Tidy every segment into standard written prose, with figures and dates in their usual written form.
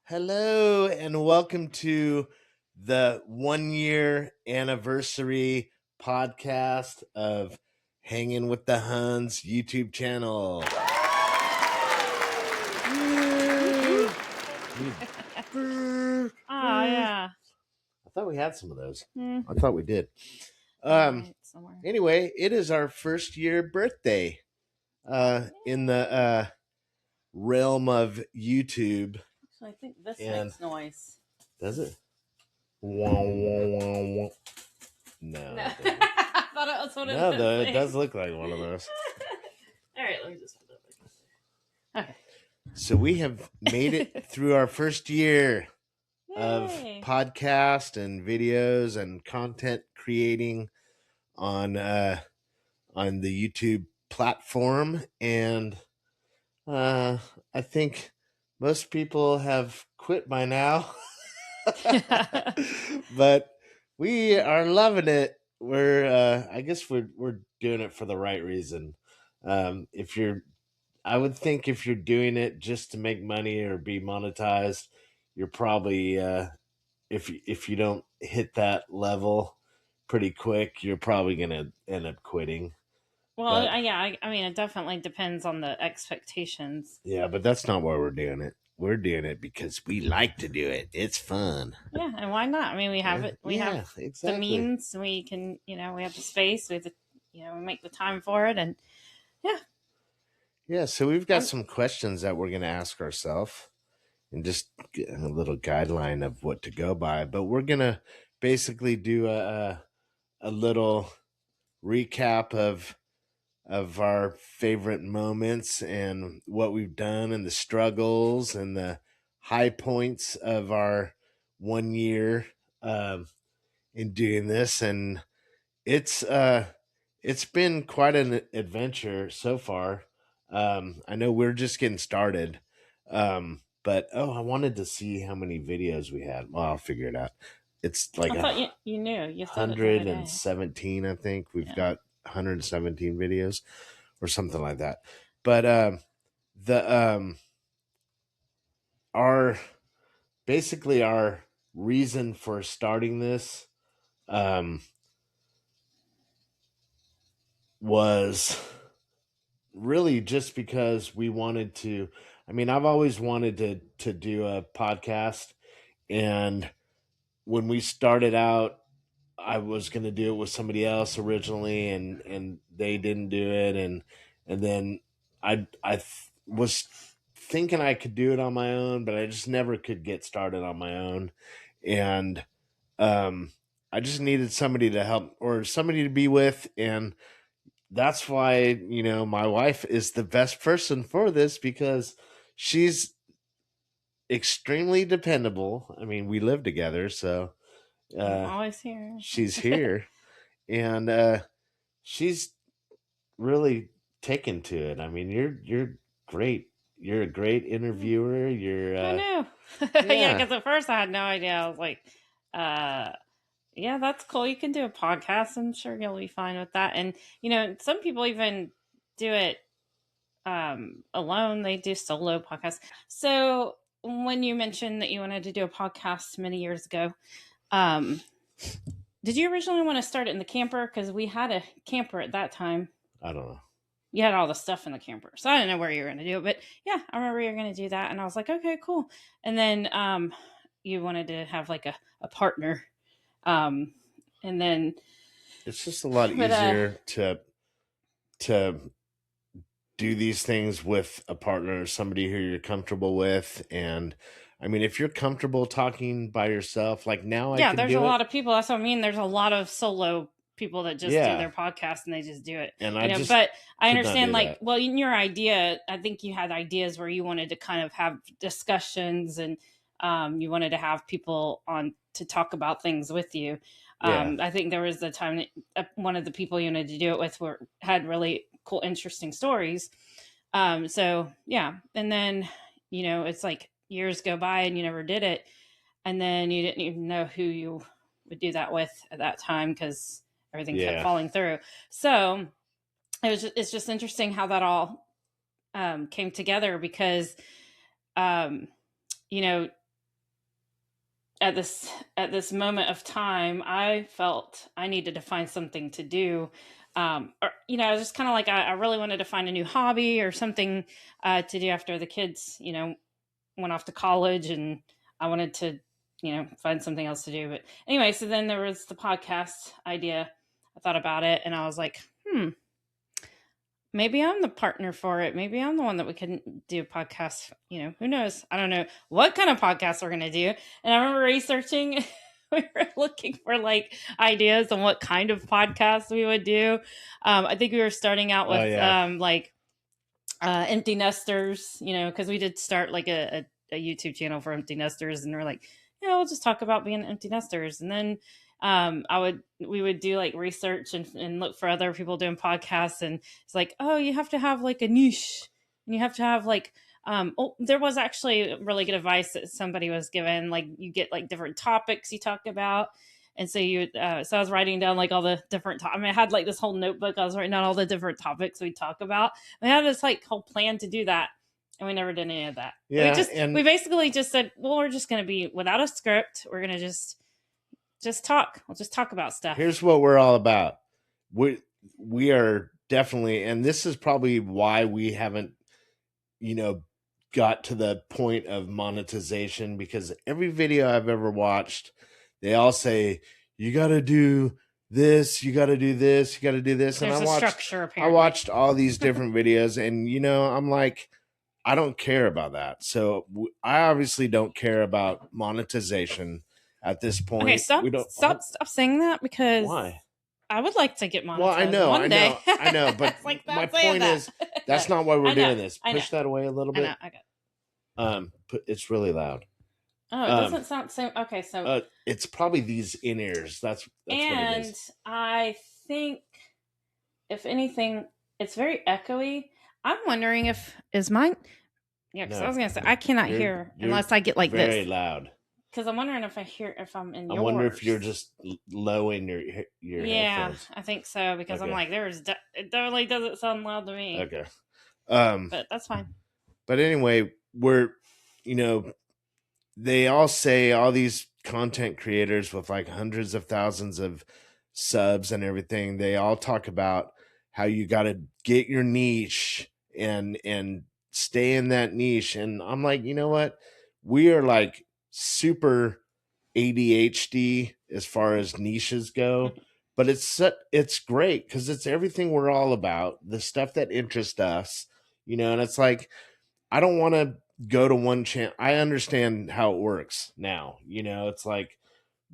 Hello and welcome to the 1 year anniversary podcast of Hanging with the Hunns YouTube channel. Oh, yeah. I thought we had some of those. Mm. I thought we did. Anyway, it is our first year birthday in the realm of YouTube. Actually, I think this makes noise. Does it? Wah, wah, wah, wah. No. I thought it was one of those. No, it does look like one of those. All right, let me just put that back. Okay. So we have made it through our first year of podcast and videos and content creating on the YouTube platform, and I think most people have quit by now. But we are loving it. I guess we're doing it for the right reason. I would think if you're doing it just to make money or be monetized, you're probably if you don't hit that level pretty quick, you're probably gonna end up quitting. Well, I mean, it definitely depends on the expectations. Yeah, but that's not why we're doing it. We're doing it because we like to do it. It's fun. Yeah, and why not? I mean, we have it. We have exactly the means. We can, we have the space. We have the, we make the time for it, and yeah. Yeah, so we've got some questions that we're going to ask ourselves and just get a little guideline of what to go by. But we're going to basically do a little recap of our favorite moments and what we've done and the struggles and the high points of our 1 year in doing this. And it's been quite an adventure so far. I know we're just getting started. But I wanted to see how many videos we had. Well, I'll figure it out. It's like I thought you knew. You 117, I think. We've got 117 videos or something like that. But our reason for starting this was really just because we wanted to. I mean, I've always wanted to do a podcast, and when we started out, I was going to do it with somebody else originally, and they didn't do it, and then I was thinking I could do it on my own, but I just never could get started on my own, and I just needed somebody to help or somebody to be with, and that's why my wife is the best person for this, because she's extremely dependable. I mean, we live together, so I'm always here. She's here, and she's really taken to it. I mean, you're great. You're a great interviewer. I know. Yeah, because at first I had no idea. I was like, yeah, that's cool. You can do a podcast. I'm sure you'll be fine with that. And some people even do it alone. They do solo podcasts. So when you mentioned that you wanted to do a podcast many years ago, did you originally want to start it in the camper? Because we had a camper at that time. I don't know. You had all the stuff in the camper, so I didn't know where you were going to do it. But yeah, I remember you were going to do that, and I was like, okay, cool. And then you wanted to have like a partner, and then it's just a lot easier to do these things with a partner, somebody who you're comfortable with. And I mean, if you're comfortable talking by yourself, like now, there's a lot of people. That's what I mean. There's a lot of solo people that just do their podcast and they just do it. And but I understand, like, well, in your idea, I think you had ideas where you wanted to kind of have discussions and you wanted to have people on to talk about things with you. I think there was the time that one of the people you wanted to do it with had really cool, interesting stories. So yeah. And then, it's like years go by and you never did it. And then you didn't even know who you would do that with at that time, because everything kept falling through. So it's just interesting how that all came together, because, at this moment of time, I felt I needed to find something to do. Or, I was just kind of like, I really wanted to find a new hobby or something to do after the kids, went off to college, and I wanted to, find something else to do. But anyway, so then there was the podcast idea. I thought about it, and I was like, maybe I'm the partner for it. Maybe I'm the one that we can do a podcast. Who knows? I don't know what kind of podcast we're going to do. And I remember researching, we were looking for like ideas on what kind of podcast we would do. I think we were starting out with empty nesters, because we did start like a YouTube channel for empty nesters, and we're like, we'll just talk about being empty nesters. And then we would do like research and look for other people doing podcasts, and it's like, oh, you have to have like a niche, and you have to have like there was actually really good advice that somebody was given, like you get like different topics you talk about. And so so I was writing down like all the different I had like this whole notebook. I was writing down all the different topics we talk about. We had this like whole plan to do that, and we never did any of that. Yeah, we basically just said, well, we're just going to be without a script. We're going to just talk. We'll just talk about stuff. Here's what we're all about. We are definitely, and this is probably why we haven't, got to the point of monetization, because every video I've ever watched, they all say, you got to do this, you got to do this, you got to do this. There's and structure, I watched all these different videos, and, I'm like, I don't care about that. So I obviously don't care about monetization at this point. Okay, stop saying that, because why? I would like to get monetized. Well, I know, one day. I know, but like my point is that's not why we're doing this. Push that away a little bit. I got it's really loud. Oh, it doesn't sound so. Okay, so it's probably these in ears. That's and what it is. I think, if anything, it's very echoey. I'm wondering is mine. Yeah, because I was gonna say I cannot hear unless I get like very this. Very loud. Because I'm wondering if I'm in yours. I wonder if you're just low in your headphones. I think so, because I'm like, it definitely doesn't sound loud to me. Okay. But that's fine. But anyway, they all say, all these content creators with like hundreds of thousands of subs and everything, they all talk about how you got to get your niche and stay in that niche. And I'm like, you know what? We are like super ADHD as far as niches go, but it's great because it's everything we're all about, the stuff that interests us, and it's like, I don't want to go to one channel. I understand how it works now, it's like,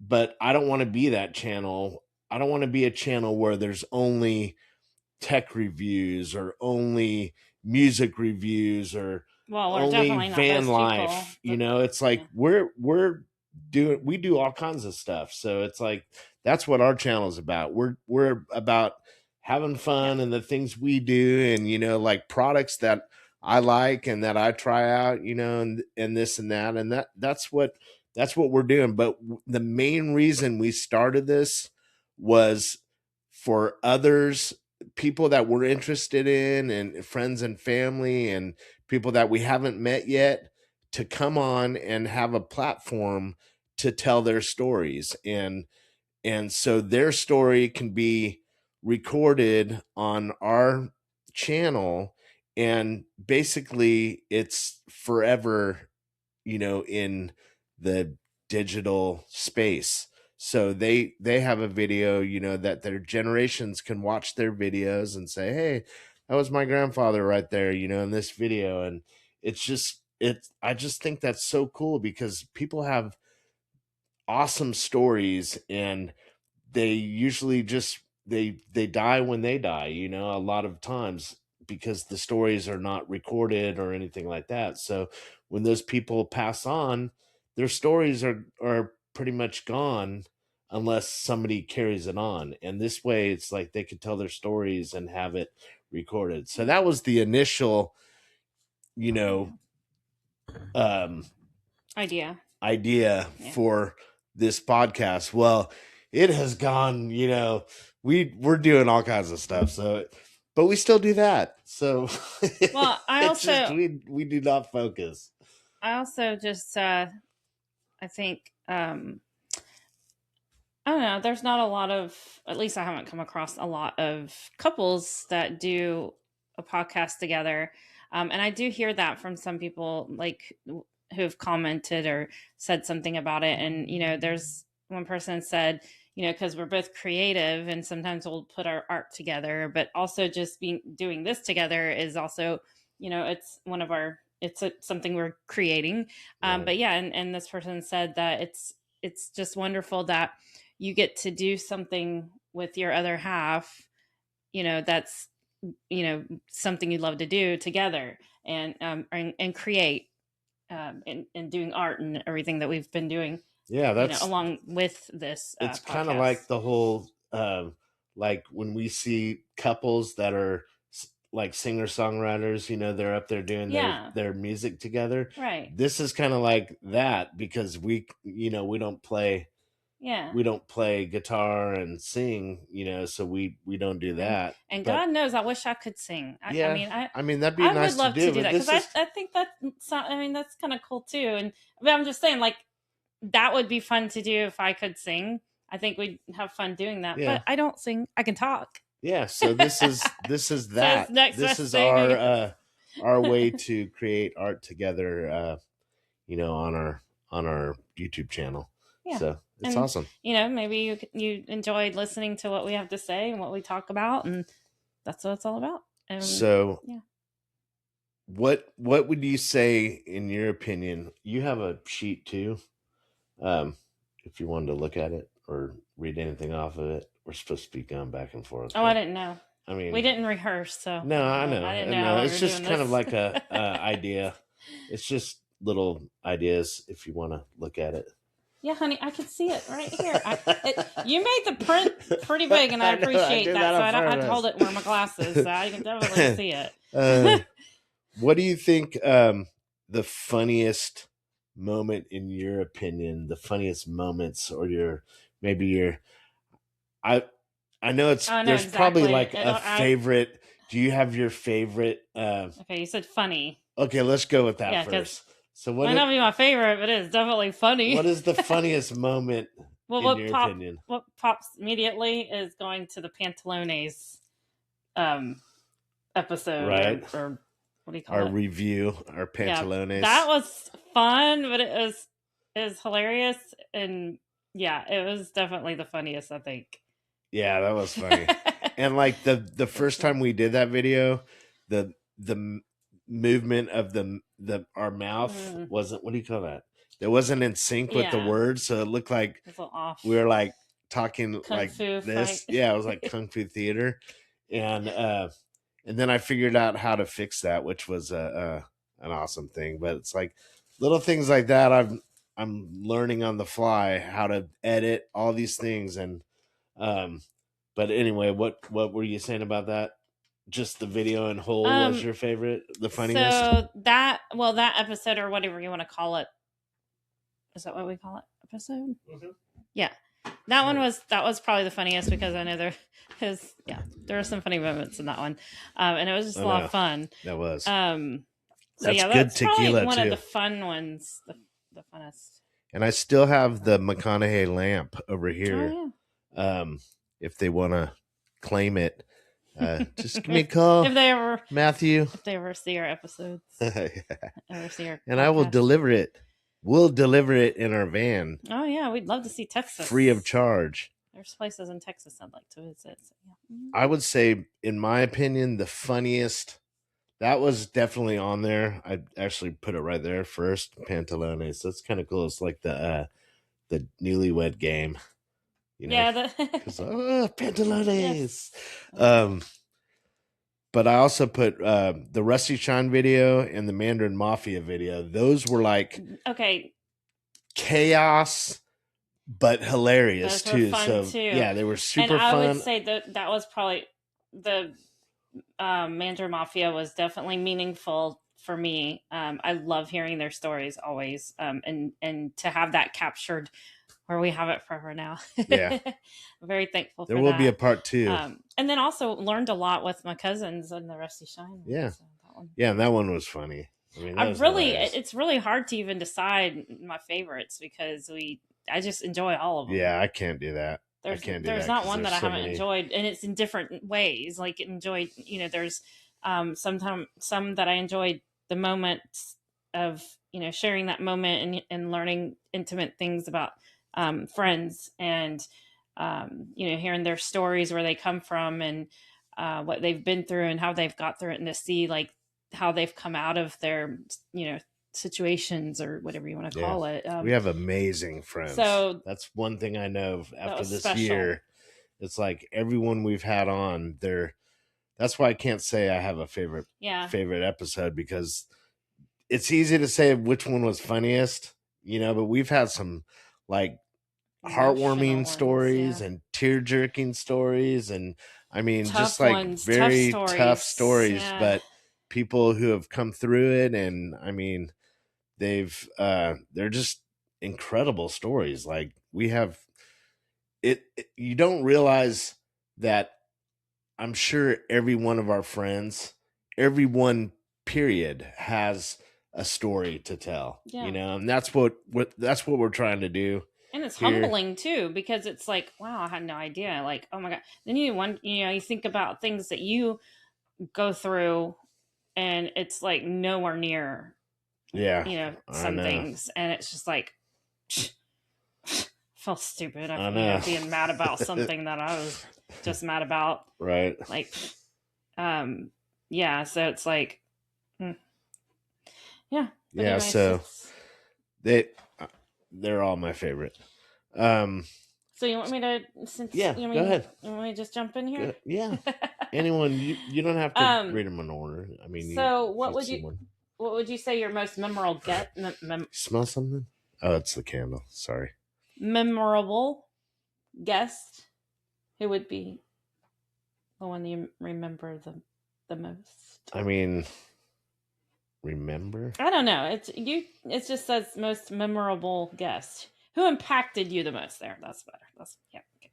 but I don't want to be that channel. I don't want to be a channel where there's only tech reviews or only music reviews or only van life. It's like we do all kinds of stuff. So it's like, that's what our channel is about. We're about having fun and the things we do, and like products that I like and that I try out, and this and that, and that's what we're doing. But the main reason we started this was for others, people that we're interested in, and friends and family and people that we haven't met yet, to come on and have a platform to tell their stories. And so their story can be recorded on our channel, and basically it's forever, in the digital space. So they have a video, that their generations can watch their videos and say, hey, that was my grandfather right there, in this video. And I just think that's so cool, because people have awesome stories, and they usually just they die when they die, a lot of times, because the stories are not recorded or anything like that. So when those people pass on, their stories are pretty much gone unless somebody carries it on. And this way, it's like they could tell their stories and have it recorded. So that was the initial, idea for this podcast. Well, it has gone, we're doing all kinds of stuff. So, but we still do that. So, well, I also, we do not focus. I also just, I think, I don't know, there's not a lot of, at least I haven't come across a lot of couples that do a podcast together. And I do hear that from some people, like, who've commented or said something about it. And, there's one person said, because we're both creative and sometimes we'll put our art together, but also just doing this together is also, it's one of our, something we're creating. Right. But yeah, and this person said that it's just wonderful that you get to do something with your other half, that's, something you love to do together, and create, and doing art and everything that we've been doing. Yeah, that's along with this. It's kind of like the whole, like when we see couples that are like singer songwriters, they're up there doing their music together. Right. This is kind of like that because we don't play. Yeah. We don't play guitar and sing, so we don't do that. And God knows, I wish I could sing. I mean, that'd be nice would love to do that, because I think that's kind of cool too. And I'm just saying, like, that would be fun to do if I could sing. I think we'd have fun doing that. Yeah. But I don't sing. I can talk. Yeah. So this is that. So this is our way to create art together. On our YouTube channel. Yeah. So it's awesome. Maybe you enjoyed listening to what we have to say and what we talk about, and that's what it's all about. So yeah. What would you say, in your opinion? You have a sheet too. If you wanted to look at it or read anything off of it, we're supposed to be going back and forth. Oh, I didn't know. I mean, we didn't rehearse, so no, I know. I didn't know. It's just kind of like a idea. It's just little ideas if you want to look at it. Yeah, honey, I can see it right here. You made the print pretty big, and I appreciate that. So I don't hold it where my glasses, so I can definitely see it. What do you think the funniest moment, in your opinion, the funniest moments, or I know it's there's exactly. Probably like a favorite. Do you have your favorite? Okay, you said funny. Okay, let's go with that first. So what might not be my favorite, but it's definitely funny. What is the funniest moment in your opinion? What pops immediately is going to the Pantalones episode, right? Or what do you call our it? Review, our Pantalones. Yeah, that was fun, but it was hilarious, and yeah, it was definitely the funniest, I think. Yeah, that was funny. And like the first time we did that video, the movement of our mouth wasn't, what do you call that? It wasn't in sync with the words, so it looked like we were like talking Kung like Fu this. Fight. Yeah, it was like Kung Fu theater, and then I figured out how to fix that, which was an awesome thing. But it's like little things like that. I'm learning on the fly how to edit all these things, and but anyway, what were you saying about that? Just the video in whole was your favorite, the funniest? So that episode, or whatever you want to call it. Is that what we call it? Episode? Mm-hmm. Yeah. That one was probably the funniest, because I know there were some funny moments in that one. And it was just a lot of fun. That was. That's good tequila, one of the fun ones, the funnest. And I still have the McConaughey lamp over here. Oh, yeah. If they want to claim it. Just give me a call, Matthew. If they ever see our episodes, and I will deliver it. We'll deliver it in our van. Oh yeah, we'd love to see Texas, free of charge. There's places in Texas I'd like to visit. So, yeah. I would say, in my opinion, the funniest. That was definitely on there. I actually put it right there first. Pantalones. So that's kind of cool. It's like the Newlywed Game. Yeah, Pantalones. Yes. But I also put the Rusty Shine video and the Mandarin Mafia video. Those were like chaos, but hilarious too. So yeah, they were super fun. I would say that was probably the Mandarin Mafia was definitely meaningful for me. I love hearing their stories always, and to have that captured. Where we have it forever now. Yeah. I'm very thankful for that. There will be a part 2. And then also learned a lot with my cousins and the Rusty Shine. Yeah. So that one. Yeah, and that one was funny. I mean, it's really hard to even decide my favorites because I just enjoy all of them. Yeah, I can't do that. There's not one that I haven't enjoyed, and it's in different ways. Like enjoyed, there's sometimes some that I enjoyed the moment of sharing that moment and learning intimate things about friends and hearing their stories, where they come from, and what they've been through and how they've got through it, and to see like how they've come out of their situations or whatever you want to call it. We have amazing friends. So that's one thing I know after this year. It's like everyone we've had on there. That's why I can't say I have a favorite episode, because it's easy to say which one was funniest, but we've had some like heartwarming stories and tear jerking stories. And I mean, just like very tough stories, but people who have come through it. And I mean, they're just incredible stories. Like we have you don't realize that I'm sure every one of our friends, everyone period, has a story to tell, and that's what we're trying to do. And it's humbling too, because it's like, wow, I had no idea. Like, oh my God. Then you think about things that you go through, and it's like nowhere near, some things. And it's just like, I feel stupid. I feel being mad about something that I was just mad about. Right. Like, yeah. So it's like, yeah. But anyways, so they're all my favorite. So you want me to? Go ahead. You want me to just jump in here? Yeah. Anyone, you don't have to read them in order. I mean, so what would you say your most memorable smell something? Oh, it's the candle. Sorry. Memorable guest. Who would be the one you remember the most? I mean, remember? I don't know. It just says most memorable guest. Who impacted you the most? There, that's better. Okay.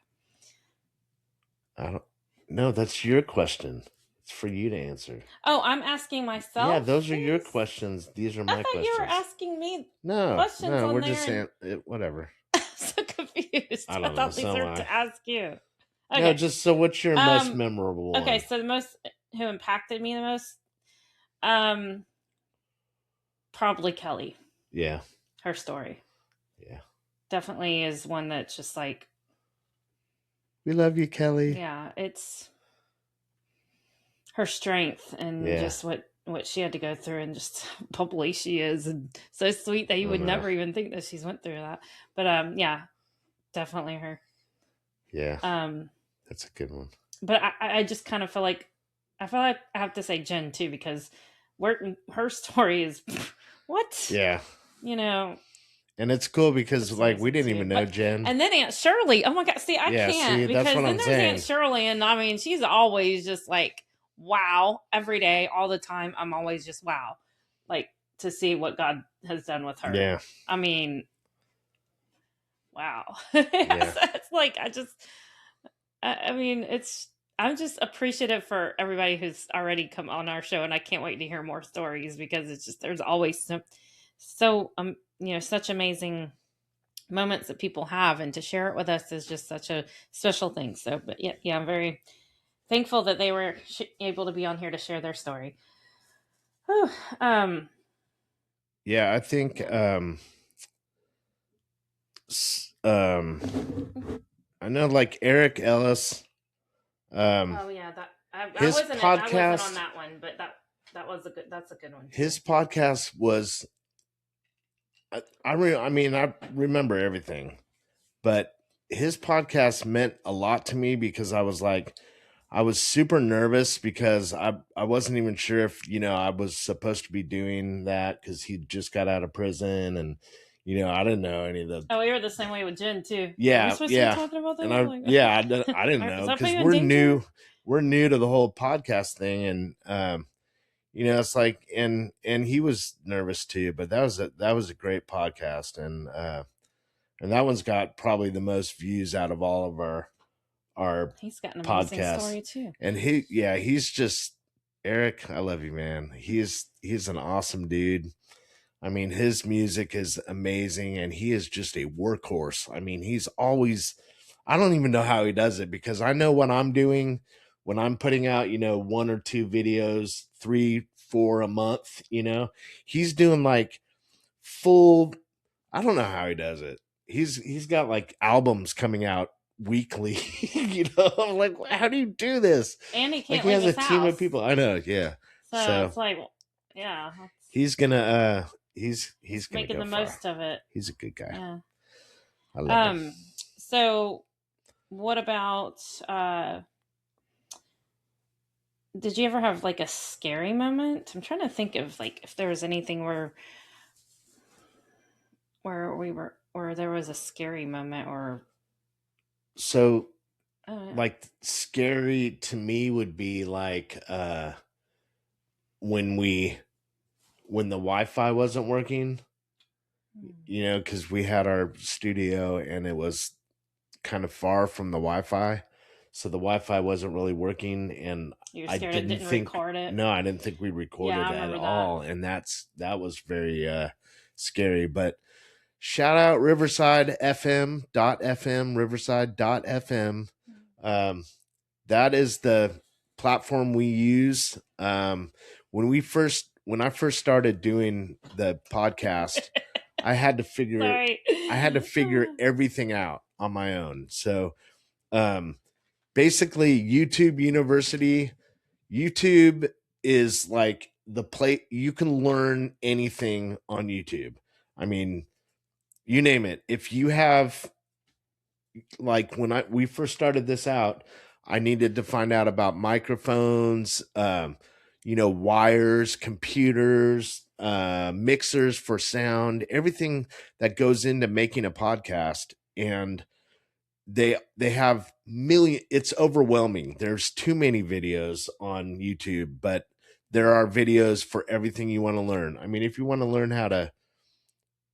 I don't. No, that's your question. It's for you to answer. Oh, I'm asking myself. Yeah, those are your questions. These are my questions. You were asking me. Questions. No, we're just saying whatever. I'm so confused. I thought these were to ask you. Okay. No, just so. What's your most memorable one? Okay, so the most who impacted me the most, probably Kelly. Yeah. Her story. Yeah. Definitely is one that's just like, we love you, Kelly. Yeah, it's her strength and just what she had to go through, and just how bubbly she is, and so sweet that you would never even think that she's went through that. But yeah, definitely her. Yeah. That's a good one. But I just kind of feel like I have to say Jen too, because her story is what? Yeah. And it's cool because like we didn't even know Jen. And then Aunt Shirley. Oh my God. See, I can't, because then there's Aunt Shirley, and I mean, she's always just like, wow, every day, all the time. I'm always just wow. Like, to see what God has done with her. Yeah. I mean, wow. It's like, I'm just appreciative for everybody who's already come on our show, and I can't wait to hear more stories, because it's just, there's always such amazing moments that people have, and to share it with us is just such a special thing. So, but yeah, I'm very thankful that they were able to be on here to share their story. Whew. Yeah, I think I know, like Eric Ellis. Oh yeah, I wasn't on that one, but that's a good one. His podcast was. I remember everything, but his podcast meant a lot to me, because I was super nervous, because I wasn't even sure if, I was supposed to be doing that, because he just got out of prison, and, I didn't know any of the. Oh, you're the same way with Jen too. Yeah. Yeah. Talking about that? And I didn't know, because we're new to the whole podcast thing. And, it's like, and he was nervous too, but that was a great podcast. And that one's got probably the most views out of all of our he's got an amazing story too. And he's just Eric, I love you, man. He's an awesome dude. I mean, his music is amazing, and he is just a workhorse. I mean, he's always, I don't even know how he does it, because I know what I'm doing when I'm putting out, 1 or 2 videos, 3, 4 a month, he's doing like full, I don't know how he does it. He's got like albums coming out weekly. I'm like, how do you do this? And he can't he has leave a his team house. of people. I know, yeah. So it's like, yeah, he's gonna he's making go the far. most of it. He's a good guy. Yeah. I love him. So what about did you ever have like a scary moment? I'm trying to think of like if there was anything where there was a scary moment, or so like scary to me would be like when the Wi-Fi wasn't working, because we had our studio and it was kind of far from the Wi-Fi, so the Wi-Fi wasn't really working, and I didn't think record it. No, I didn't think we recorded at all, and that was very scary. But shout out riverside.fm. That is the platform we use. When I first started doing the podcast, I had to figure everything out on my own. So basically YouTube is like the place you can learn anything on YouTube. I mean, you name it. If you have, like, when we first started this out, I needed to find out about microphones, wires, computers, mixers for sound, everything that goes into making a podcast. And they have it's overwhelming. There's too many videos on YouTube, but there are videos for everything you want to learn. I mean, if you want to learn how to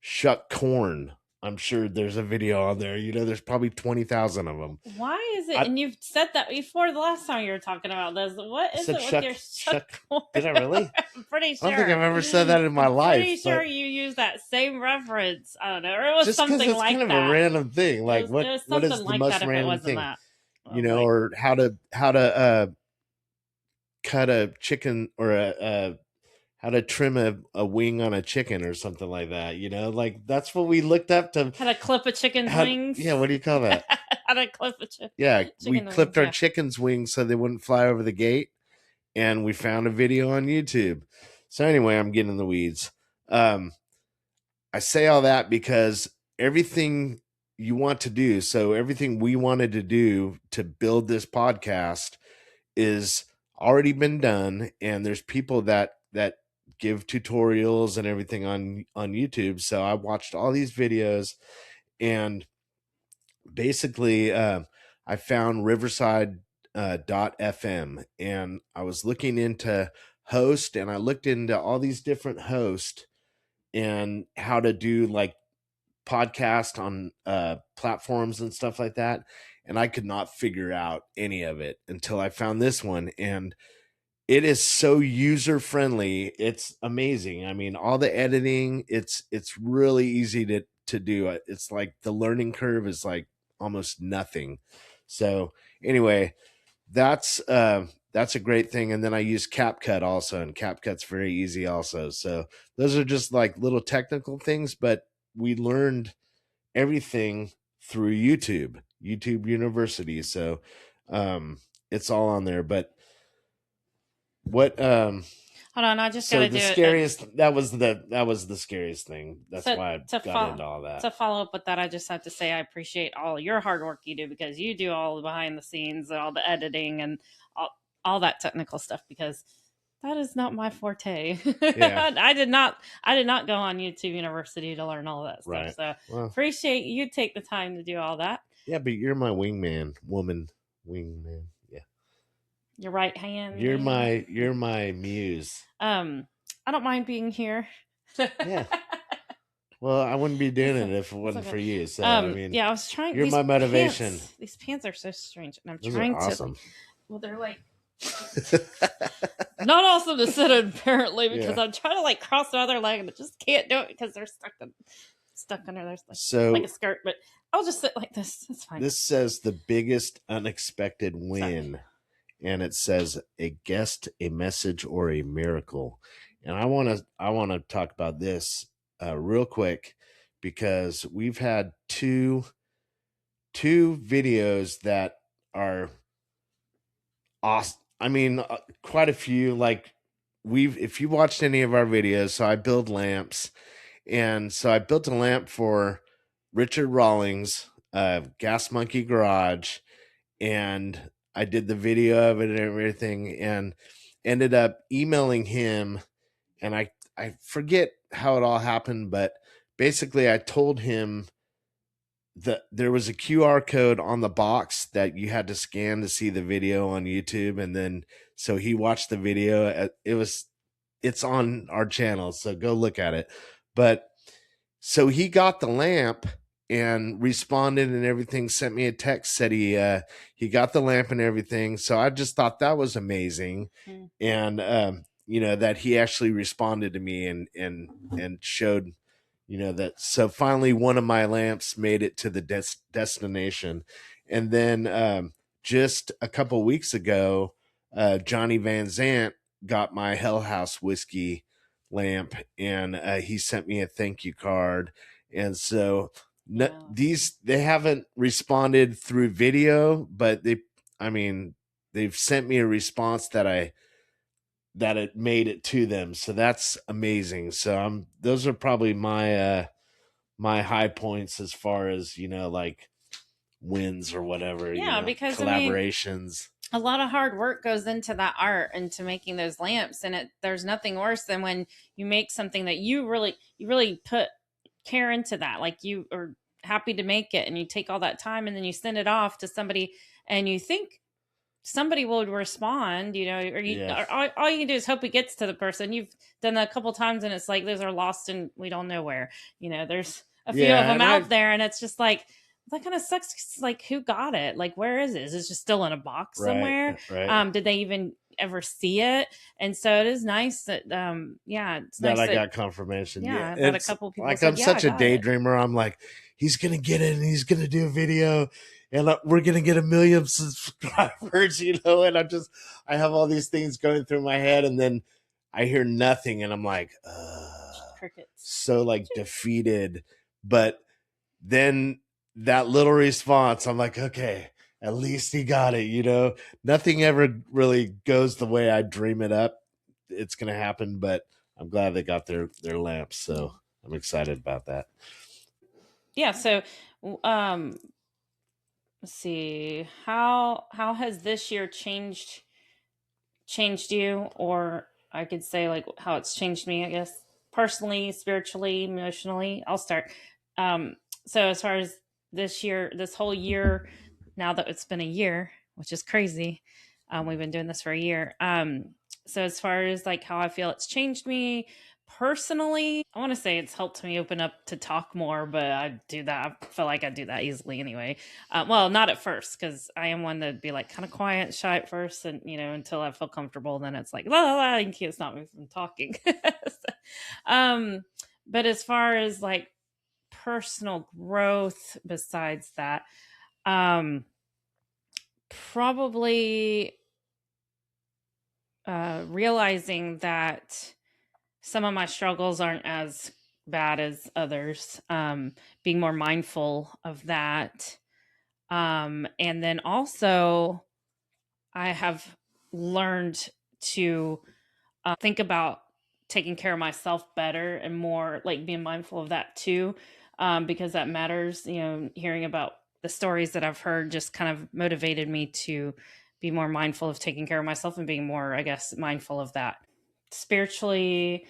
shuck corn, I'm sure there's a video on there. There's probably 20,000 of them. Why is it? And you've said that before the last time you were talking about this. What is it with your shuck corn? Did I really? I'm pretty sure. I don't think I've ever said that in my life. Pretty sure you used that same reference. I don't know. Or it was just something it's like kind that. of a random thing. Like, what is the like most that random thing? That. Or how to cut a chicken, or how to trim a wing on a chicken or something like that. Like that's what we looked up to. How to clip a chicken's wings. Yeah, what do you call that? How to clip a chicken. Yeah, we clipped our chicken's wings so they wouldn't fly over the gate, and we found a video on YouTube. So anyway, I'm getting in the weeds. I say all that because everything you want to do, so everything we wanted to do to build this podcast is already been done, and there's people that give tutorials and everything on YouTube. So I watched all these videos, and basically I found Riverside .fm, and I was looking into host, and I looked into all these different hosts and how to do like podcast on platforms and stuff like that, and I could not figure out any of it until I found this one, and it is so user friendly. It's amazing. I mean, all the editing, it's really easy to do. It's like the learning curve is like almost nothing. So anyway, that's a great thing. And then I use CapCut also, and CapCut's very easy also. So those are just like little technical things, but we learned everything through YouTube University. So it's all on there. But what hold on, I just gotta do scariest that was the scariest thing. That's why I got into all that. To follow up with that, I just have to say I appreciate all your hard work you do, because you do all the behind the scenes and all the editing and all that technical stuff, because that is not my forte. Yeah. I did not go on YouTube University to learn all that stuff. Right. So appreciate you take the time to do all that. Yeah, but you're my wingman. Yeah. Your right hand. You're my muse. I don't mind being here. Yeah. Well, I wouldn't be doing it if it wasn't for you. So I mean, yeah, I was trying. You're my motivation. These pants are so strange, and I'm Those trying are awesome. to. Well, they're like Not awesome to sit in, apparently, because I'm trying to like cross the other leg and I just can't do it because they're stuck under there like a skirt. But I'll just sit like this. It's fine. This says the biggest unexpected win. And it says a guest, a message, or a miracle. And I want to talk about this real quick, because we've had two videos that are awesome. I mean, quite a few. Like, if you watched any of our videos, so I build lamps, and so I built a lamp for Richard Rawlings, Gas Monkey Garage, and I did the video of it and everything, and ended up emailing him. And I forget how it all happened, but basically I told him that there was a QR code on the box that you had to scan to see the video on YouTube. And then, so he watched the video. It's on our channel, so go look at it. But so he got the lamp and responded and everything, sent me a text, said he got the lamp and everything. So I just thought that was amazing. And that he actually responded to me and showed, that. So finally one of my lamps made it to the destination. And then just a couple weeks ago, Johnny Van Zant got my Hell House whiskey lamp, and he sent me a thank you card. And so they haven't responded through video, but they've sent me a response that it made it to them. So that's amazing. So those are probably my my high points as far as, like wins or whatever. Because collaborations. A lot of hard work goes into that art and to making those lamps, and there's nothing worse than when you make something that you really put care into that, like you are happy to make it and you take all that time and then you send it off to somebody and you think somebody would respond, or all you can do is hope it gets to the person. You've done that a couple times and it's like those are lost and we don't know where. There's a few of them out there, and it's just like, that kind of sucks. Like, who got it? Like, where is it? Is it just still in a box somewhere? Right. Did they even ever see it? And so it is nice that it's that nice I got confirmation. That a couple people like, said, I'm such a daydreamer. I'm like, he's gonna get it and he's gonna do a video and we're gonna get 1 million subscribers, and I have all these things going through my head, and then I hear nothing and I'm like, crickets. So like defeated. But then that little response, I'm like, okay, at least he got it. Nothing ever really goes the way I dream it up. It's going to happen, but I'm glad they got their lamps. So I'm excited about that. Yeah. So, let's see, how has this year changed you? Or I could say like how it's changed me, I guess, personally, spiritually, emotionally. I'll start. So as far as this whole year, now that it's been a year, which is crazy, we've been doing this for a year. So as far as like how I feel it's changed me personally, I want to say it's helped me open up to talk more, but I feel like I do that easily anyway. Well, not at first, because I am one to be like kind of quiet, shy at first, and until I feel comfortable, then it's like, la la la, you can't stop me from talking. But as far as like personal growth besides that, probably realizing that some of my struggles aren't as bad as others, being more mindful of that. And then also I have learned to think about taking care of myself better and more, like being mindful of that too, because that matters. Hearing about the stories that I've heard just kind of motivated me to be more mindful of taking care of myself and being more, I guess, mindful of that. Spiritually,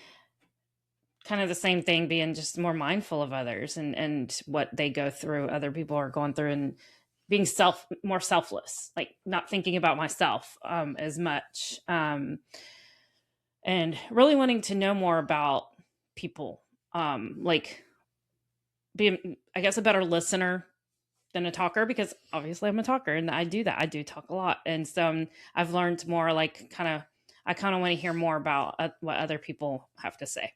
kind of the same thing, being just more mindful of others and what they go through, other people are going through, and being more selfless, like not thinking about myself as much, and really wanting to know more about people, like being, I guess, a better listener, than a talker, because obviously I'm a talker and I do that. I do talk a lot. And so I've learned more, like I kind of want to hear more about what other people have to say.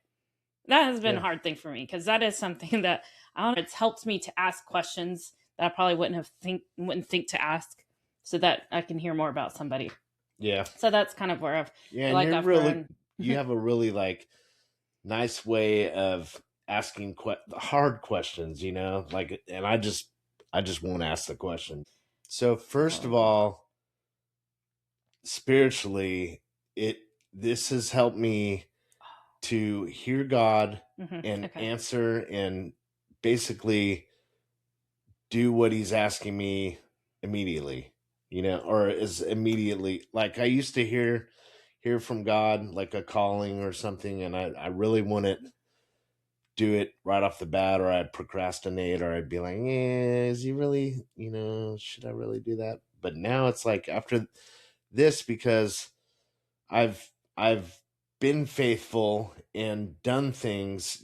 That has been a hard thing for me, because that is something that I don't know, it's helped me to ask questions that I probably wouldn't think to ask, so that I can hear more about somebody. Yeah. So that's kind of where I've and you're really you have a really like nice way of asking hard questions, like, and I just won't ask the question. So first of all, spiritually, this has helped me to hear God and answer and basically do what he's asking me immediately, or is immediately, like I used to hear from God, like a calling or something, and I really wouldn't do it right off the bat, or I'd procrastinate, or I'd be like, yeah, is he really, should I really do that? But now it's like, after this, because I've been faithful and done things,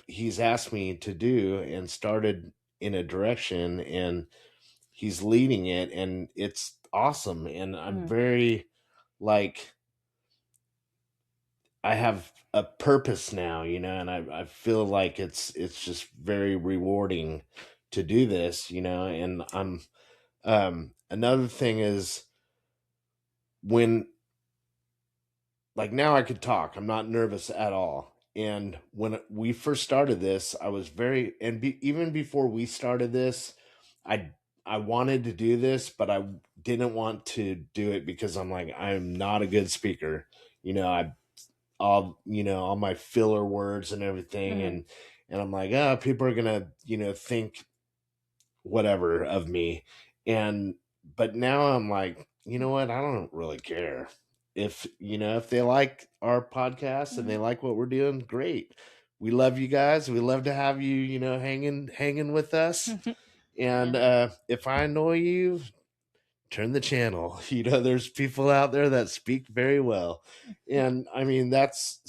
he's asked me to do, and started in a direction, and he's leading it, and it's awesome. And I'm very, like, I have a purpose now, and I feel like it's just very rewarding to do this, and I'm another thing is, when, like, now I could talk, I'm not nervous at all. And when we first started this, I was very, and even before we started this, I wanted to do this, but I didn't want to do it because I'm like, I'm not a good speaker. All my filler words and everything. And I'm like, people are going to, think whatever of me. But now I'm like, you know what? I don't really care. If they like our podcast and they like what we're doing, great. We love you guys. We love to have you, hanging with us. And if I annoy you, turn the channel. There's people out there that speak very well. And I mean, that's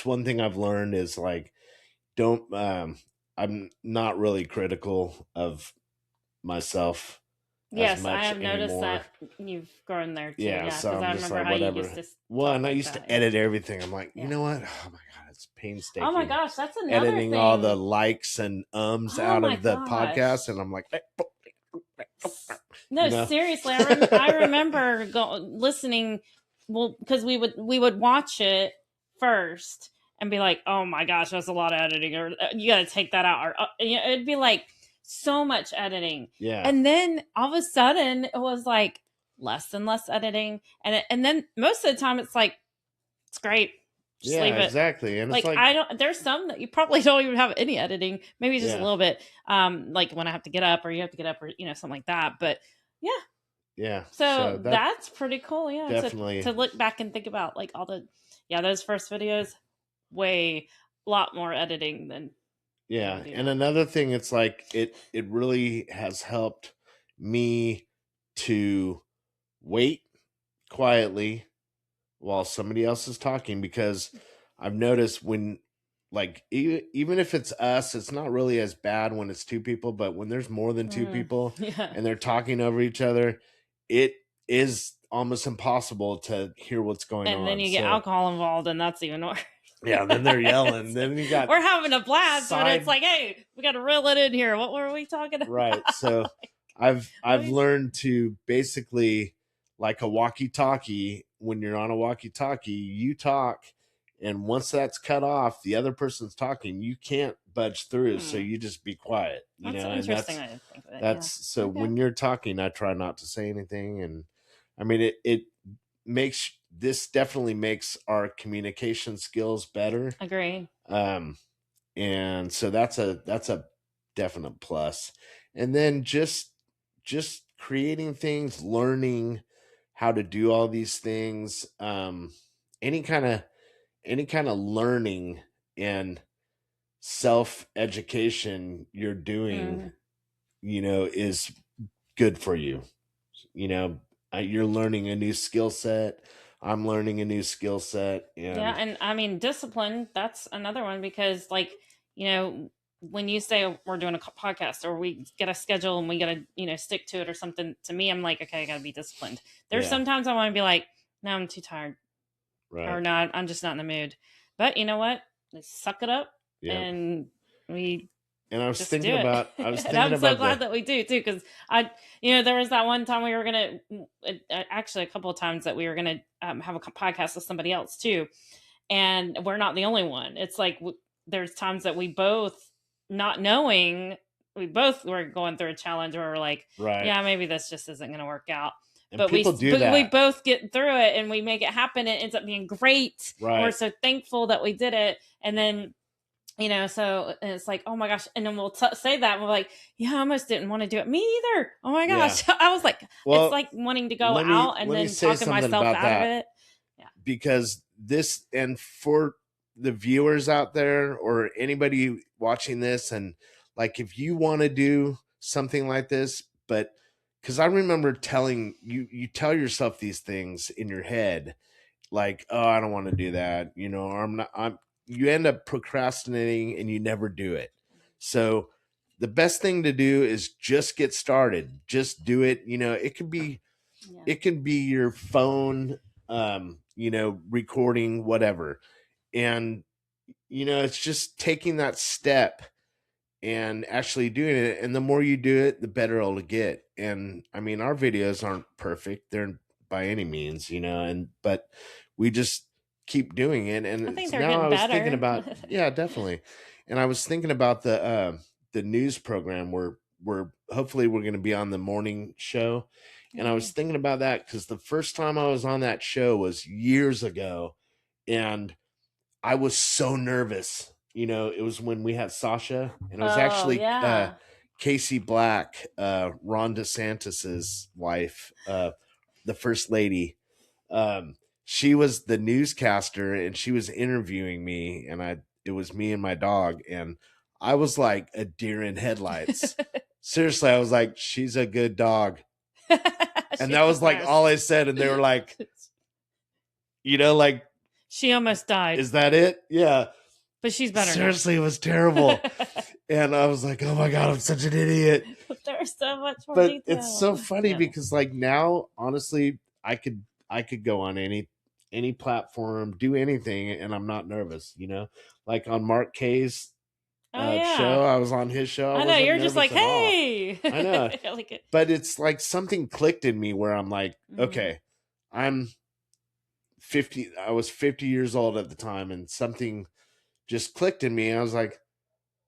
one thing I've learned, is like, don't, I'm not really critical of myself. Yes, I have noticed that you've grown there too. Yeah, because I remember how you used to. Well, and I used to edit everything. I'm like, you know what? Oh my god, it's painstaking. Oh my gosh, that's another editing thing. all the likes and out of the podcast, and I'm like, no, seriously, I remember listening. Well, because we would watch it first and be like, oh my gosh, that's a lot of editing, or you got to take that out, or it'd be like so much editing. Yeah. And then all of a sudden it was like less and less editing. And then most of the time it's like, it's great. Just leave it. Exactly. And like, there's some that you probably don't even have any editing. Maybe just a little bit. Like when I have to get up, or you have to get up, or, something like that. But yeah. Yeah. So that's pretty cool. Yeah. Definitely. To look back and think about, like, all the, those first videos, a lot more editing than. Yeah. And another thing, it's like, it really has helped me to wait quietly while somebody else is talking, because I've noticed when, like, even if it's us, it's not really as bad when it's two people, but when there's more than two people and they're talking over each other, it is almost impossible to hear what's going on. And then you get alcohol involved, and that's even worse. Yeah, then they're yelling. Then you got, we're having a blast, but it's like, hey, we got to reel it in here. What were we talking about? Right. So I've learned to basically, like a walkie-talkie, when you're on a walkie-talkie, you talk, and once that's cut off, the other person's talking, you can't budge through, so you just be quiet. That's interesting. I didn't think of it. That's so okay. When you're talking, I try not to say anything, and I mean, it makes, this definitely makes our communication skills better. Agree. And so that's a definite plus. And then just creating things, learning how to do all these things, any kind of learning and self-education you're doing, is good for you. You're learning a new skill set. I'm learning a new skill set. And I mean, discipline, that's another one, because, like, when you say we're doing a podcast or we get a schedule and we got to, stick to it or something, to me, I'm like, okay, I got to be disciplined. There's sometimes I want to be like, no, I'm too tired. Right. Or not, I'm just not in the mood. But you know what? Let's suck it up. And we and I was thinking about I'm so glad that we do too, because there was that one time we were gonna actually a couple of times that we were gonna have a podcast with somebody else too, and we're not the only one. It's like there's times that we both, not knowing, we both were going through a challenge where we're like, yeah, maybe this just isn't gonna work out. And but we both get through it and we make it happen. It ends up being great. Right. We're so thankful that we did it. And then, so it's like, oh my gosh. And then we'll say that. And we're like, yeah, I almost didn't want to do it. Me either. Oh my gosh. Yeah. I was like, it's like wanting to go out and then talking myself out of it. Yeah. Because this, and for the viewers out there or anybody watching this, and like, if you want to do something like this, but because I remember telling you tell yourself these things in your head, like, oh, I don't want to do that, or you end up procrastinating and you never do it. So the best thing to do is just get started. Just do it. It could be, it can be your phone, recording, whatever. And, it's just taking that step and actually doing it. And the more you do it, the better it'll get. And I mean, our videos aren't perfect. They're by any means, but we just keep doing it. And I think they're getting better. Thinking about, yeah, definitely. And I was thinking about the news program where hopefully we're going to be on the morning show. And I was thinking about that because the first time I was on that show was years ago. And I was so nervous. It was when we had Sasha, and it was actually Casey Black, Ron DeSantis's wife, the first lady. She was the newscaster, and she was interviewing me, and it was me and my dog, and I was like a deer in headlights. Seriously, I was like, she's a good dog. And that was like all I said, and they were like, like, she almost died. Is that it? Yeah. But she's better. Seriously, now. It was terrible. And I was like, oh my God, I'm such an idiot. There's so much more but detail. It's so funny because like now, honestly, I could go on any platform, do anything, and I'm not nervous, like on Mark K's show. I was on his show. I know, you're just like, hey. I know. I like it. But it's like something clicked in me where I'm like, okay, I'm 50. I was 50 years old at the time, and something just clicked in me. I was like,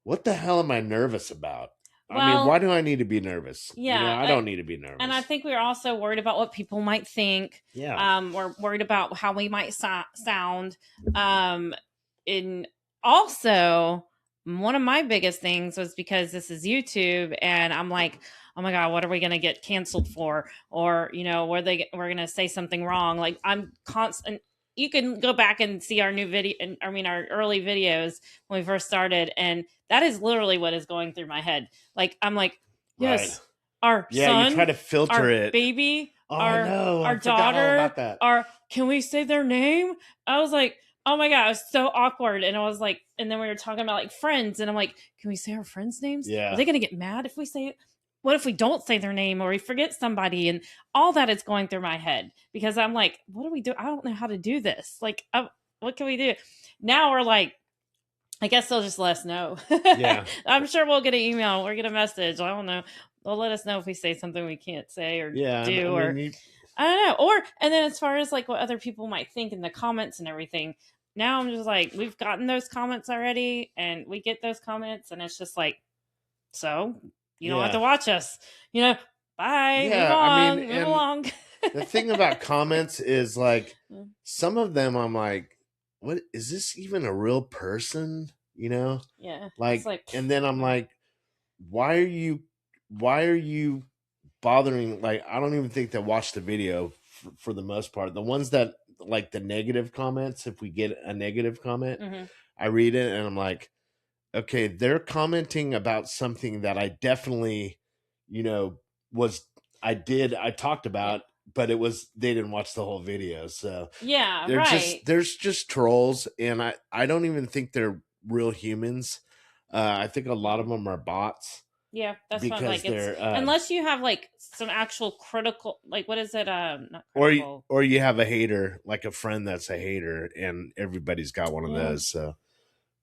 what the hell am I nervous about? Well, I mean, why do I need to be nervous? Yeah, I don't need to be nervous. And I think we're also worried about what people might think. Yeah. We're worried about how we might sound. And also, one of my biggest things was because this is YouTube, and I'm like, oh my God, what are we going to get canceled for? Or, we're going to say something wrong. Like, I'm constant. You can go back and see our new video, our early videos when we first started. And that is literally what is going through my head. Like, I'm like, yes, our son, you try to filter our it. Baby, our daughter, can we say their name? I was like, oh my God, it was so awkward. And I was like, and then we were talking about like friends, and I'm like, can we say our friends' names? Yeah. Are they going to get mad if we say it? What if we don't say their name or we forget somebody? And all that is going through my head because I'm like, what do we do? I don't know how to do this. Like, what can we do? Now we're like, I guess they'll just let us know. Yeah. I'm sure we'll get an email or get a message. I don't know. They'll let us know if we say something we can't say or do. I don't know. And then as far as like what other people might think in the comments and everything, now I'm just like, we've gotten those comments already, and we get those comments, and it's just like, so you don't have to watch us, bye, move on, move along. The thing about comments is like, some of them I'm like, what is this even a real person? Yeah. Like, and then I'm like, why are you bothering? Like, I don't even think they watch the video for the most part. The ones that like the negative comments, if we get a negative comment, I read it and I'm like, okay, they're commenting about something that I definitely, I talked about, but they didn't watch the whole video. So yeah, there's just trolls, and I don't even think they're real humans. I think a lot of them are bots. Yeah, that's fun. Like it's unless you have like some actual critical, like what is it? Not critical. Or you have a hater, like a friend that's a hater, and everybody's got one of those. So,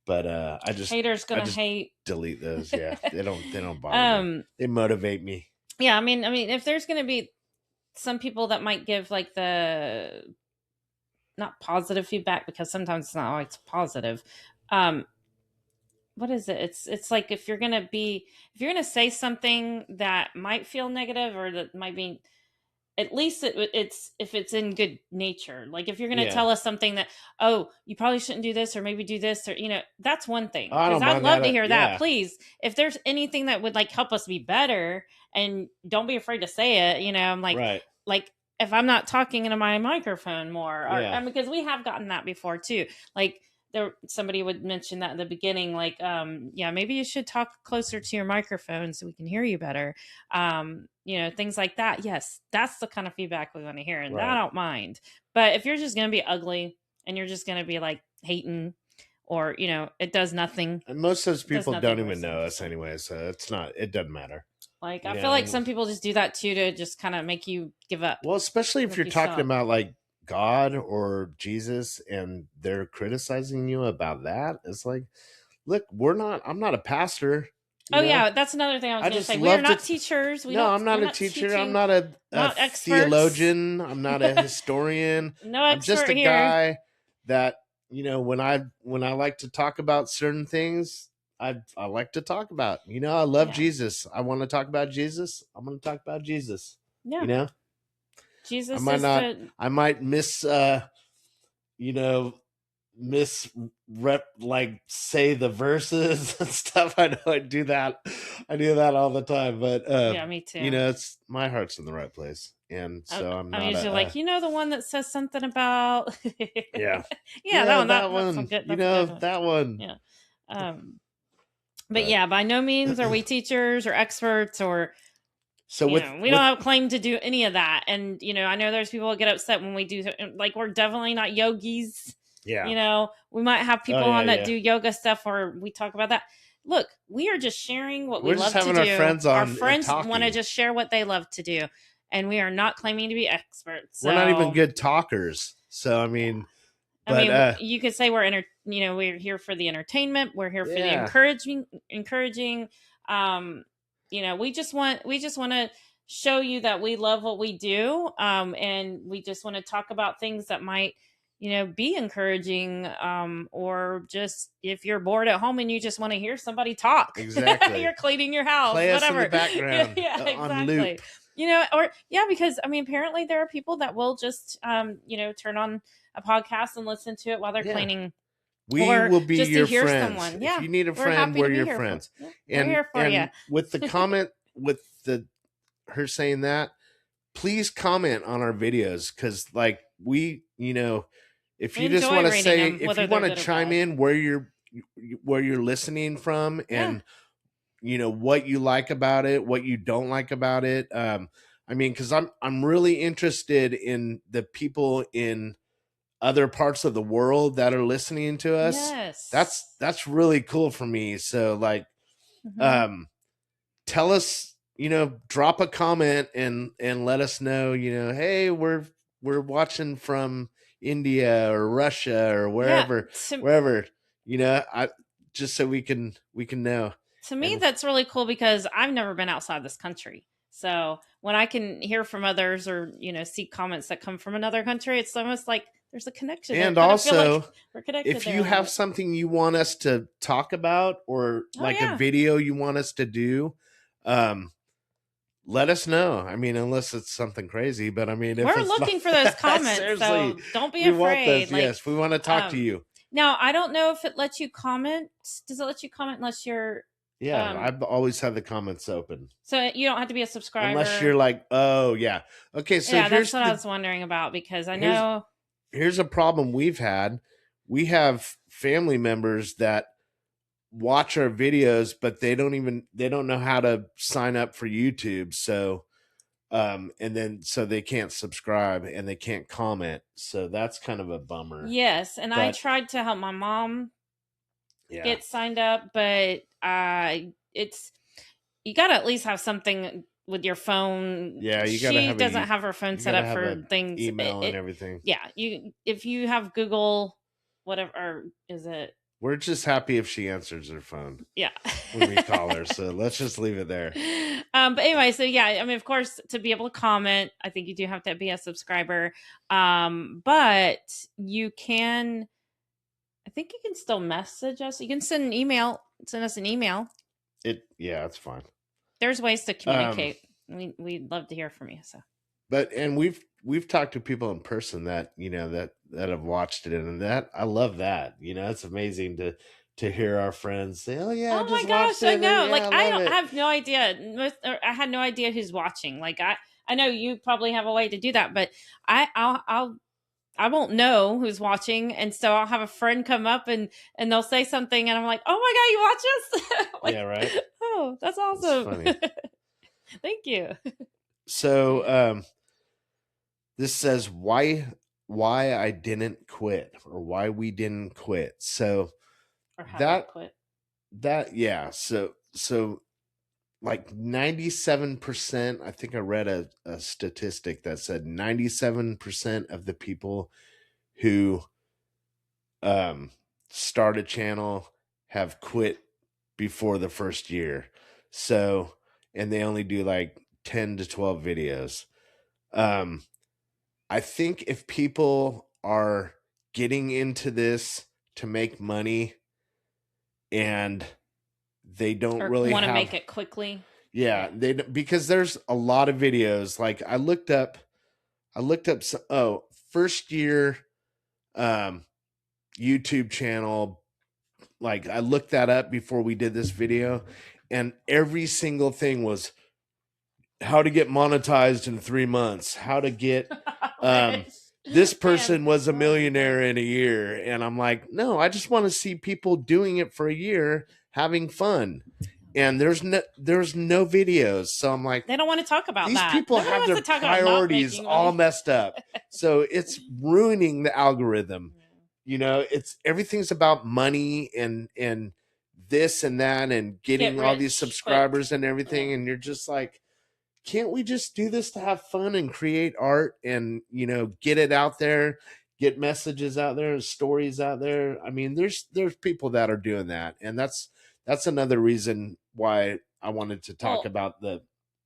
but haters gonna hate. Delete those. Yeah, they don't bother me. They motivate me. Yeah, I mean, if there's gonna be some people that might give like the not positive feedback, because sometimes it's not always positive. What is it? It's like if you're gonna say something that might feel negative or that might be, at least it's if it's in good nature. Like if you're going to tell us something that, oh, you probably shouldn't do this, or maybe do this, or that's one thing, because I'd love to hear that. Please, if there's anything that would like help us be better, and don't be afraid to say it. I'm like, right. Like if I'm not talking into my microphone more, or because we have gotten that before too. Like somebody would mention that in the beginning, like, maybe you should talk closer to your microphone so we can hear you better. Things like that. Yes, that's the kind of feedback we want to hear, and that I don't mind. But if you're just going to be ugly and you're just going to be like hating, or it does nothing. And most of those people don't even know us anyway, so it doesn't matter. Like I feel like some people just do that too, to just kind of make you give up. Well, especially if you're talking about like God or Jesus and they're criticizing you about that. It's like, look, I'm not a pastor. That's another thing I was going to say. We are not teachers. I'm not a teacher. Teaching. I'm not a theologian. I'm not a historian. I'm just a guy that, when I like to talk about certain things, I like to talk about. I love Jesus. I want to talk about Jesus. I'm going to talk about Jesus. Yeah. Jesus. I might like say the verses and stuff. I know I do that all the time, but me too. It's my heart's in the right place, and so I'm usually like the one that says something about that one. That one. That one. Yeah. But by no means are we teachers or experts, or we don't have claim to do any of that. And I know there's people that get upset when we do, like, we're definitely not yogis. Yeah. We might have people on that do yoga stuff, or we talk about that. Look, we are just sharing what we love to do. Our friends want to just share what they love to do, and we are not claiming to be experts. So. We're not even good talkers. So I mean, you could say we're we're here for the entertainment. We're here for the encouraging. We just want to show you that we love what we do, and we just want to talk about things that might be encouraging, or just if you're bored at home and you just want to hear somebody talk. Exactly. You're cleaning your house, play whatever. Us in the background. Exactly. On loop. Because apparently there are people that will just turn on a podcast and listen to it while they're cleaning. We will be just your friends. Someone. If you need a friend, we're your friends. We're here for you. With the comment, with her saying that, please comment on our videos, because like if you just want to say, if you want to chime in where you're listening from, and what you like about it, what you don't like about it. Because I'm really interested in the people in other parts of the world that are listening to us. Yes. That's really cool for me. So like, tell us, drop a comment and let us know, hey, we're watching from India or Russia or wherever, just so we can know. To me, that's really cool, because I've never been outside this country. So when I can hear from others, or see comments that come from another country, it's almost like there's a connection. And also, like we're connected. If you have something you want us to talk about, or a video you want us to do, let us know. Unless it's something crazy, but we're looking for those comments. So don't be afraid. Yes, we want to talk to you. Now, I don't know if it lets you comment. Does it let you comment unless you're? Yeah, I've always had the comments open. So you don't have to be a subscriber. Unless you're like, oh, yeah. Okay, so that's what I was wondering about, because I know. Here's a problem we've had. We have family members that watch our videos, but they don't know how to sign up for YouTube. So, so they can't subscribe and they can't comment. So that's kind of a bummer. Yes, and I tried to help my mom get signed up, but it's, you got to at least have something with your phone. Yeah, she doesn't have her phone set up for things, email and everything. Yeah, if you have Google, whatever, or is it? We're just happy if she answers her phone. Yeah, when we call her. So let's just leave it there. But anyway, so yeah, I mean, of course, to be able to comment, I think you do have to be a subscriber. But you can, I think you can still message us. You can send us an email. It's fine. There's ways to communicate. We'd love to hear from you. So, and we've talked to people in person that, that have watched it, and that I love that. It's amazing to hear our friends say, "Oh yeah, oh my gosh, I know." I have no idea. I had no idea who's watching. I know you probably have a way to do that, but I won't know who's watching, and so I'll have a friend come up and they'll say something, and I'm like, "Oh my god, you watch us!" Yeah, right. Oh, that's awesome. That's funny. Thank you. So, this says why I didn't quit, or why we didn't quit. So or haven't quit. So like 97%, I think I read a statistic that said 97% of the people who start a channel have quit before the first year. So, and they only do like 10 to 12 videos. I think if people are getting into this to make money and they don't really want to make it quickly. Yeah, because there's a lot of videos. Like I looked up some, first year YouTube channel. Like I looked that up before we did this video, and every single thing was how to get monetized in 3 months, how to get this person was a millionaire in a year. And I'm like, no, I just want to see people doing it for a year, having fun. And there's no videos. So I'm like, they don't want to talk about these that. people have their priorities all messed up. So it's ruining the algorithm. It's everything's about money and this and that and getting all these subscribers and everything. And you're just like, can't we just do this to have fun and create art and, get it out there, get messages out there, stories out there? I mean, there's people that are doing that. And that's another reason why I wanted to talk about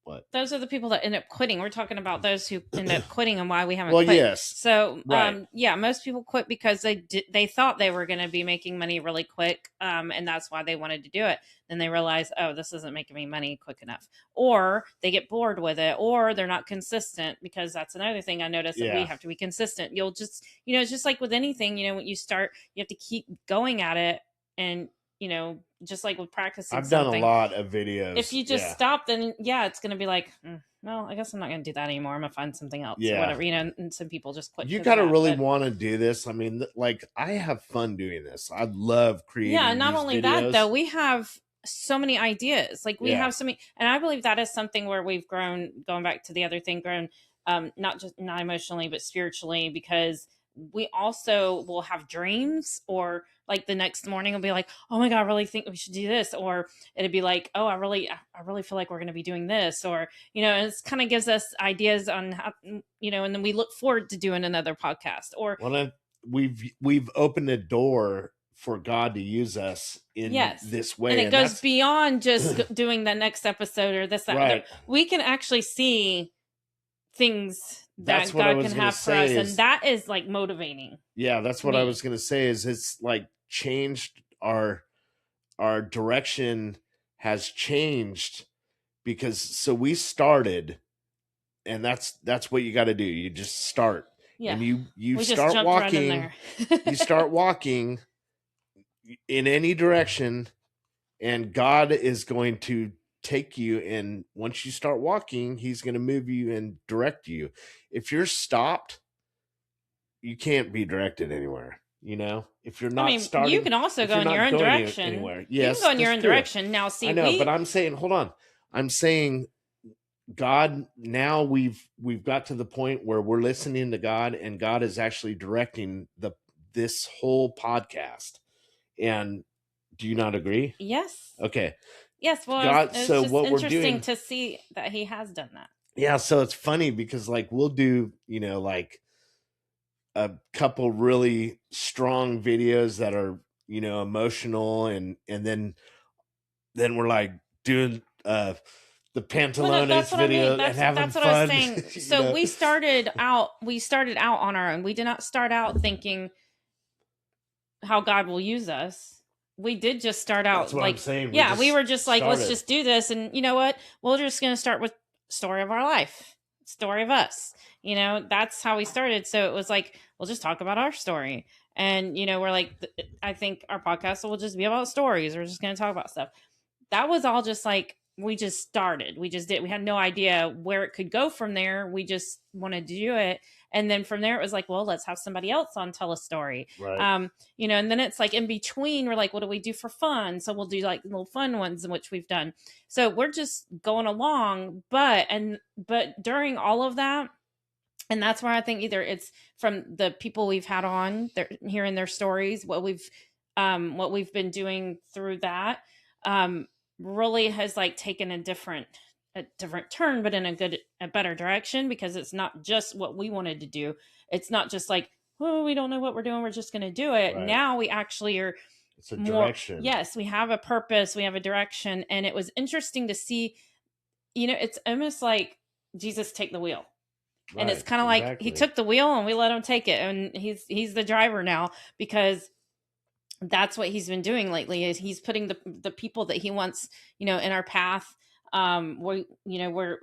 what? Those are the people that end up quitting. We're talking about those who end up quitting and why we haven't quit. Yes. So, right. Most people quit because they thought they were going to be making money really quick. And that's why they wanted to do it. Then they realize, oh, this isn't making me money quick enough. Or they get bored with it, or they're not consistent, because that's another thing I noticed, that we have to be consistent. You'll just, it's just like with anything, when you start, you have to keep going at it. And, just like with practicing, I've done a lot of videos. If you just stop, then it's going to be like, well, I guess I'm not going to do that anymore. I'm going to find something else or whatever, and some people just quit. You got to really want to do this. I mean, like, I have fun doing this. I love creating. Yeah. Not only that though, we have so many ideas. Like we have so many, and I believe that is something where we've grown, going back to the other thing, not emotionally, but spiritually, because we also will have dreams, or like the next morning will be like, oh my God, I really think we should do this. Or it'd be like, oh, I really feel like we're going to be doing this. Or, it's kind of gives us ideas on how, and then we look forward to doing another podcast. Or we've opened a door for God to use us in this way. And it goes beyond just doing the next episode or this, that, right. We can actually see things that God can have for us, and that is like motivating. Yeah, that's what I was going to say. Is it's like changed our direction has changed, because so we started, and that's what you got to do. You just start, and you start walking. You start walking in any direction, and God is going to take you, and once you start walking, he's going to move you and direct you. If you're stopped, you can't be directed anywhere. If you're not starting, you can also go in your own direction. Anywhere. Yes, you can go in your own direction. Now, see, I know, but I'm saying, hold on. I'm saying, God, now we've got to the point where we're listening to God, and God is actually directing this whole podcast. And Do you not agree? Yes. Okay. Yes. Well, God, it's so just what we're interesting doing to see that he has done that. Yeah. So it's funny because like we'll do, like a couple really strong videos that are, emotional, and then we're like doing the Pantalones video and having that's what fun. I was saying. So we started out on our own. We did not start out thinking how God will use us. We did just start out That's what like, I'm saying. we were just like, let's started. just do this. And you know what? We're just going to start with story of our life, story of us. That's how we started. So it was like, we'll just talk about our story. And, we're like, I think our podcast will just be about stories. We're just going to talk about stuff. That was all just like, we just started. We just did. We had no idea where it could go from there. We just wanted to do it. And then from there, it was like, well, let's have somebody else on tell a story. Right. And then it's like in between, we're like, what do we do for fun? So we'll do like little fun ones, in which we've done. So we're just going along. But during all of that, and that's where I think either it's from the people we've had on, hearing their stories, what we've been doing through that, really has like taken a different turn, but in a better direction, because it's not just what we wanted to do. It's not just like, oh, we don't know what we're doing, we're just going to do it. Right. Now we actually are. It's a direction. Yes, we have a purpose, we have a direction. And it was interesting to see, it's almost like Jesus take the wheel. Right, and it's kind of like he took the wheel and we let him take it, and he's the driver now, because that's what he's been doing lately. Is he's putting the people that he wants, in our path. We're, or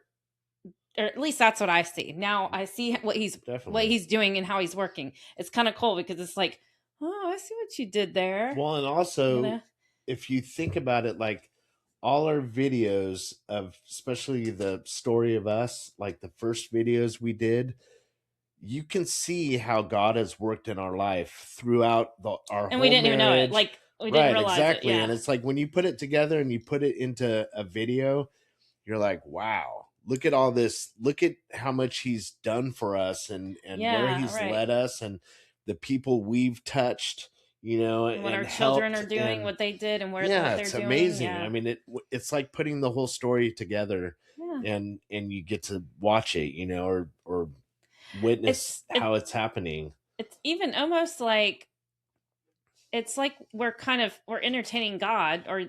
at least that's what I see. Now I see what he's doing and how he's working. It's kind of cool, because it's like, oh, I see what you did there. Well, and also, if you think about it, like all our videos of, especially the story of us, like the first videos we did, you can see how God has worked in our life throughout our and we didn't even know it. Like, we didn't realize exactly. It. Yeah. And it's like when you put it together and you put it into a video, you're like, wow, look at all this. Look at how much he's done for us, and where he's led us, and the people we've touched, and what our children are doing, what they did, and what they're it's doing. Amazing. Yeah. I mean, it's like putting the whole story together, and you get to watch it, or witness how it's happening. It's even almost like, it's like we're entertaining God, or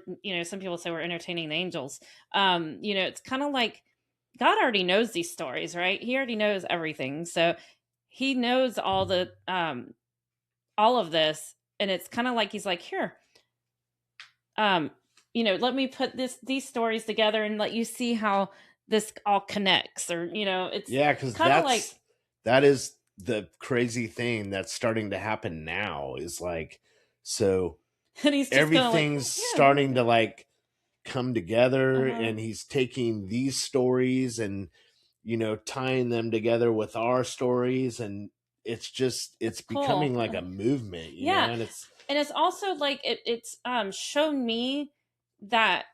some people say we're entertaining the angels. It's kind of like God already knows these stories, right? He already knows everything, so he knows all the all of this, and it's kind of like he's like, here, let me put these stories together and let you see how this all connects, or it's because that is the crazy thing that's starting to happen now, is like, so everything's starting to like come together, and he's taking these stories and tying them together with our stories, and it's becoming like a movement, you know? And it's also like it's shown me that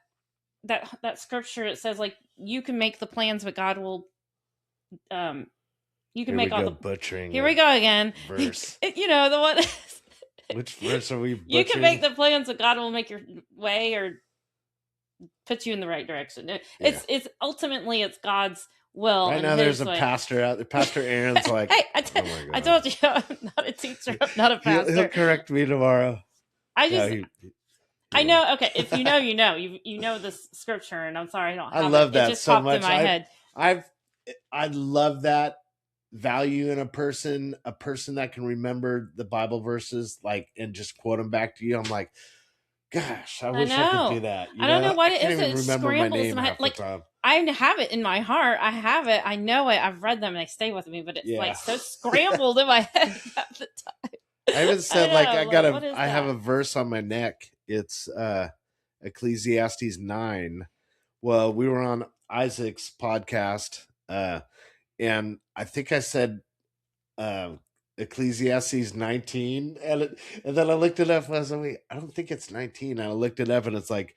scripture, it says like, you can make the plans, but God will you can make all the butchering. Here we go again. Verse. The one. Which verse are we butchering? You can make the plans, but God will make your way, or put you in the right direction. It's ultimately, it's God's will. Right now, there's a pastor out there. Pastor Aaron's like, hey, I told you, I'm not a teacher. I'm not a pastor. He'll correct me tomorrow. I know. Okay, if you know, you know this scripture, and I'm sorry I don't have I love it. that It just so popped much. in my head. I love that value in a person that can remember the Bible verses, like, and just quote them back to you. I'm like, gosh, I wish I could do that. I don't know what it is. It remember scrambles my name in my head. Like, the time. I have it in my heart. I have it. I know it. I've read them and they stay with me, but it's like so scrambled in my head at the time. I even said I have a verse on my neck. It's Ecclesiastes 9. Well, we were on Isaac's podcast, and I think I said Ecclesiastes 19, and then I looked it up. And I was like, I don't think it's 19. And I looked it up, and it's like,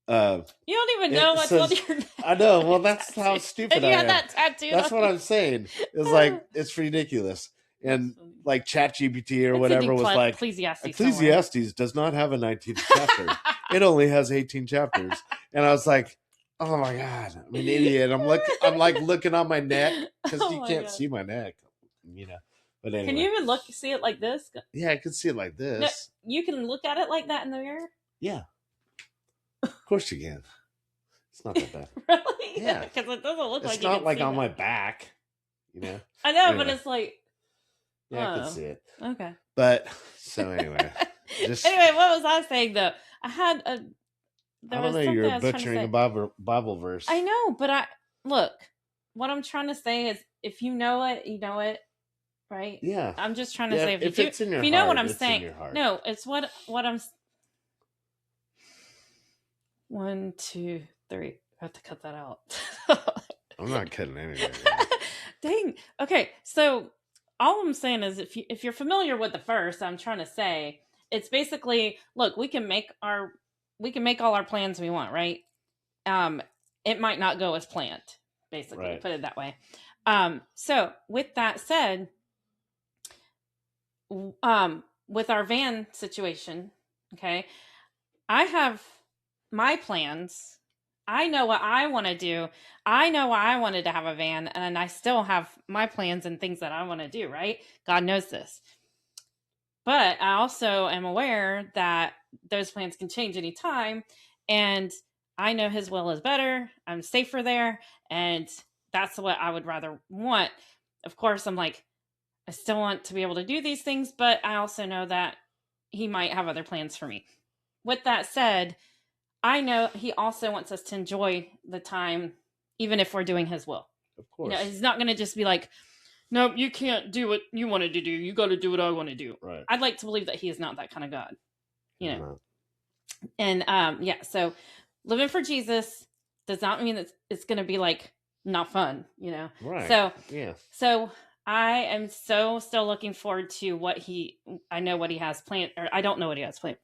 you don't even know what's on your neck. I know. Well, that's how stupid I am. That tattoo. That's what I'm saying. It's like, it's ridiculous. And like ChatGPT or whatever was like, Ecclesiastes does not have a 19th chapter. It only has 18 chapters. And I was like, oh my God, I'm an idiot. I'm like looking on my neck because you can't see my neck, you know. But anyway. Can you even see it like this? Yeah, I could see it like this. No, you can look at it like that in the mirror? Yeah. Of course you can. It's not that bad. Really? Yeah. Because it doesn't look like it's not like on my back, you know. I know, anyway. But it's like. Yeah, I can see it. Okay. But so anyway. Anyway, what was I saying though? I had a. I don't know. You're butchering a Bible verse. I know, but look. What I'm trying to say is, if you know it, you know it, right? Yeah. I'm just trying to say, if it's in your heart, you know what I'm saying. No, it's what I'm. 1, 2, 3. I have to cut that out. I'm not cutting anything. Dang. Okay, so all I'm saying is, if you're familiar with the verse, I'm trying to say, it's basically, look, we can make all our plans we want, right? It might not go as planned, basically, right. Put it that way. So with that said, with our van situation, okay, I have my plans. I know what I want to do. I know I wanted to have a van, and I still have my plans and things that I want to do, right? God knows this. But I also am aware that those plans can change anytime, and I know his will is better. I'm safer there, and that's what I would rather want. Of course, I'm like, I still want to be able to do these things, but I also know that he might have other plans for me. With that said, I know he also wants us to enjoy the time, even if we're doing his will. Of course. He's not going to just be like, nope, you can't do what you wanted to do. You got to do what I want to do. Right. I'd like to believe that he is not that kind of God, you know. And so living for Jesus does not mean that it's going to be like not fun, you know. Right. So yeah. So I am still looking forward to I know what he has planned, or I don't know what he has planned.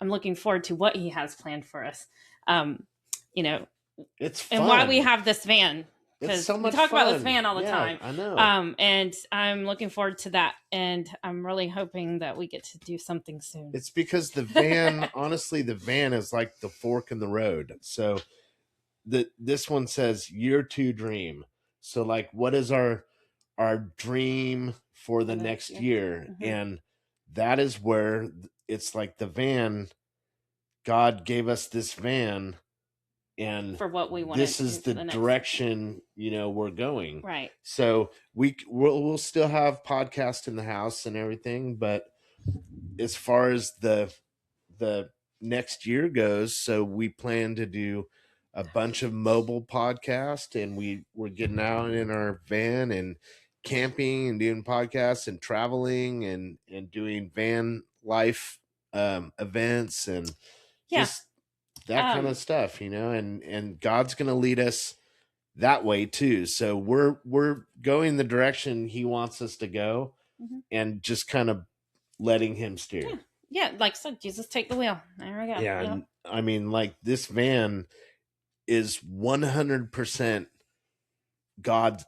I'm looking forward to what he has planned for us. You know, it's fun. And why we have this van. It's so much we talk fun. about this van all the time. I know. And I'm looking forward to that. And I'm really hoping that we get to do something soon. It's because the van, honestly, the van is like the fork in the road. So this one says year 2 dream. So like, what is our dream for the next year? Mm-hmm. And that is where it's like the van, God gave us this van, and for what we want. This is the direction, we're going. Right. So we'll still have podcasts in the house and everything, but as far as the next year goes, so we plan to do a bunch of mobile podcasts, and we're getting out in our van and camping and doing podcasts and traveling and doing van life events and just that kind of stuff, and God's going to lead us that way too. So we're going the direction he wants us to go, mm-hmm. and just kind of letting him steer. Yeah. Like I said, Jesus, take the wheel. There we go. Yeah. And I mean, like, this van is 100%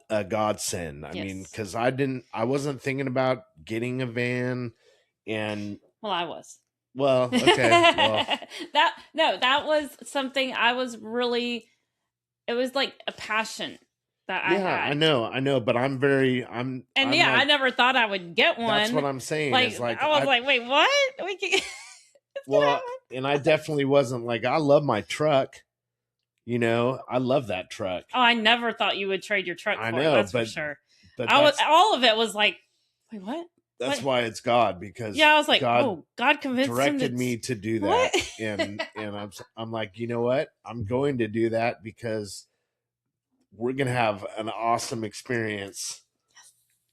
a godsend. I mean, because I wasn't thinking about getting a van, and I was. Well, okay. Well. that was something I was really. It was like a passion that I had. I know, but I never thought I would get one. That's what I'm saying. I was like, wait, what? We can. Well, and I definitely wasn't like, I love my truck. I love that truck. Oh, I never thought you would trade your truck for it. That's for sure. But all of it was like, wait, what? That's why it's God, because I was like, God convinced directed me to do that. and I'm like, you know what? I'm going to do that because we're going to have an awesome experience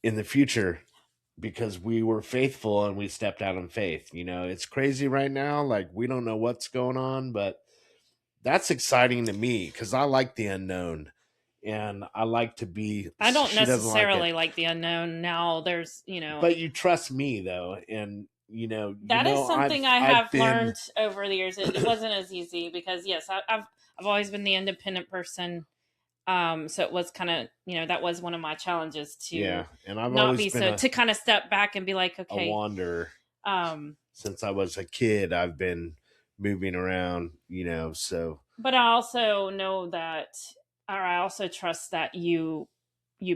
in the future because we were faithful and we stepped out in faith. It's crazy right now. Like, we don't know what's going on, but that's exciting to me because I like the unknown. And I like to be. I don't necessarily like the unknown. Now there's, But you trust me though, and that is something I have learned over the years. It wasn't as easy because I've always been the independent person. So it was kind of that was one of my challenges to and I've not always be been to kind of step back and be like, okay, a wanderer. Since I was a kid, I've been moving around, so. But I also know that, or I also trust that you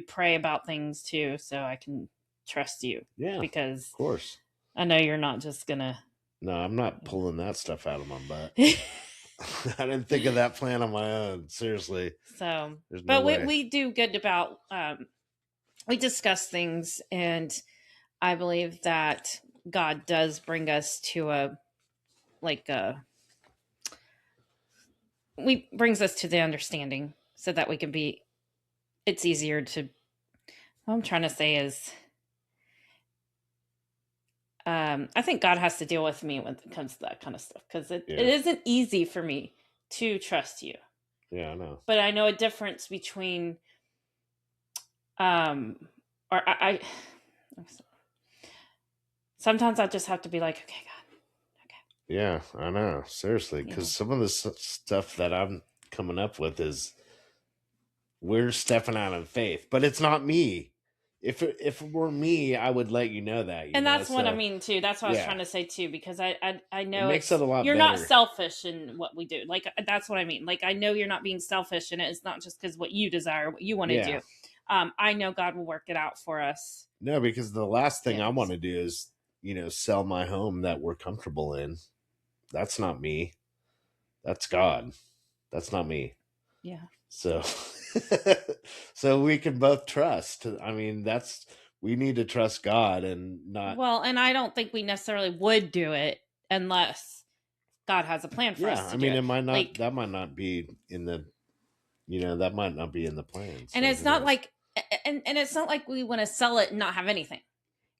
pray about things too, so I can trust you. Yeah, because of course. I know you're not just gonna. No, I'm not pulling that stuff out of my butt. I didn't think of that plan on my own. Seriously. So, there's no but way. we do good about. We discuss things, and I believe that God does bring us to brings us to the understanding, so that we can be. It's easier to. What I'm trying to say is, I think God has to deal with me when it comes to that kind of stuff, because it isn't easy for me to trust you. Yeah, I know. But I know a difference between, or I sometimes I just have to be like, okay, God, okay. Yeah, I know. Seriously, because some of the stuff that I'm coming up with is we're stepping out in faith, but it's not me. If it were me, I would let you know that. And that's what I mean too. That's what I was trying to say too, because I know it makes it a lot you're better. not selfish in what we do. Like, that's what I mean. Like, I know you're not being selfish, and it's not just because what you desire, what you want to do. I know God will work it out for us. No, because the last thing I want to do is, sell my home that we're comfortable in. That's not me. That's God. That's not me. Yeah. So, so we can both trust. I mean, we need to trust God and not. Well, and I don't think we necessarily would do it unless God has a plan for us to do it. It might not. That might not be in the. That might not be in the plans. And it's not like, and it's not like we want to sell it and not have anything.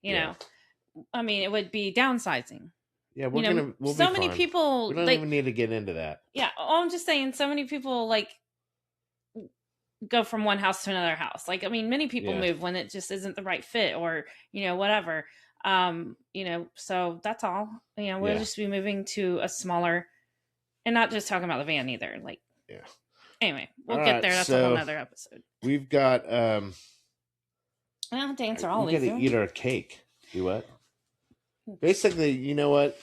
You know, I mean, it would be downsizing. Yeah, we'll so many people. We don't even need to get into that. Yeah, I'm just saying, so many people go from one house to another house. Like, I mean, many people move when it just isn't the right fit, or whatever. So that's all. We'll just be moving to a smaller, and not just talking about the van either. Like, anyway, we'll get there. That's a whole nother episode. We've got I don't have to answer all these. We gotta eat our cake. Do what? Basically, you know what?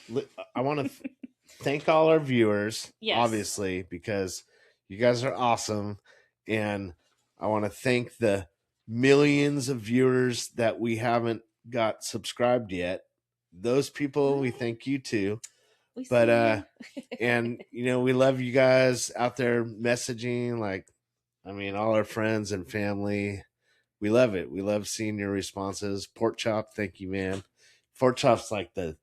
I want to thank all our viewers, obviously, because you guys are awesome. And I want to thank the millions of viewers that we haven't got subscribed yet. Those people, we thank you too. But and we love you guys out there messaging, all our friends and family. We love it. We love seeing your responses. Pork Chop, thank you, man. Pork Chop's like the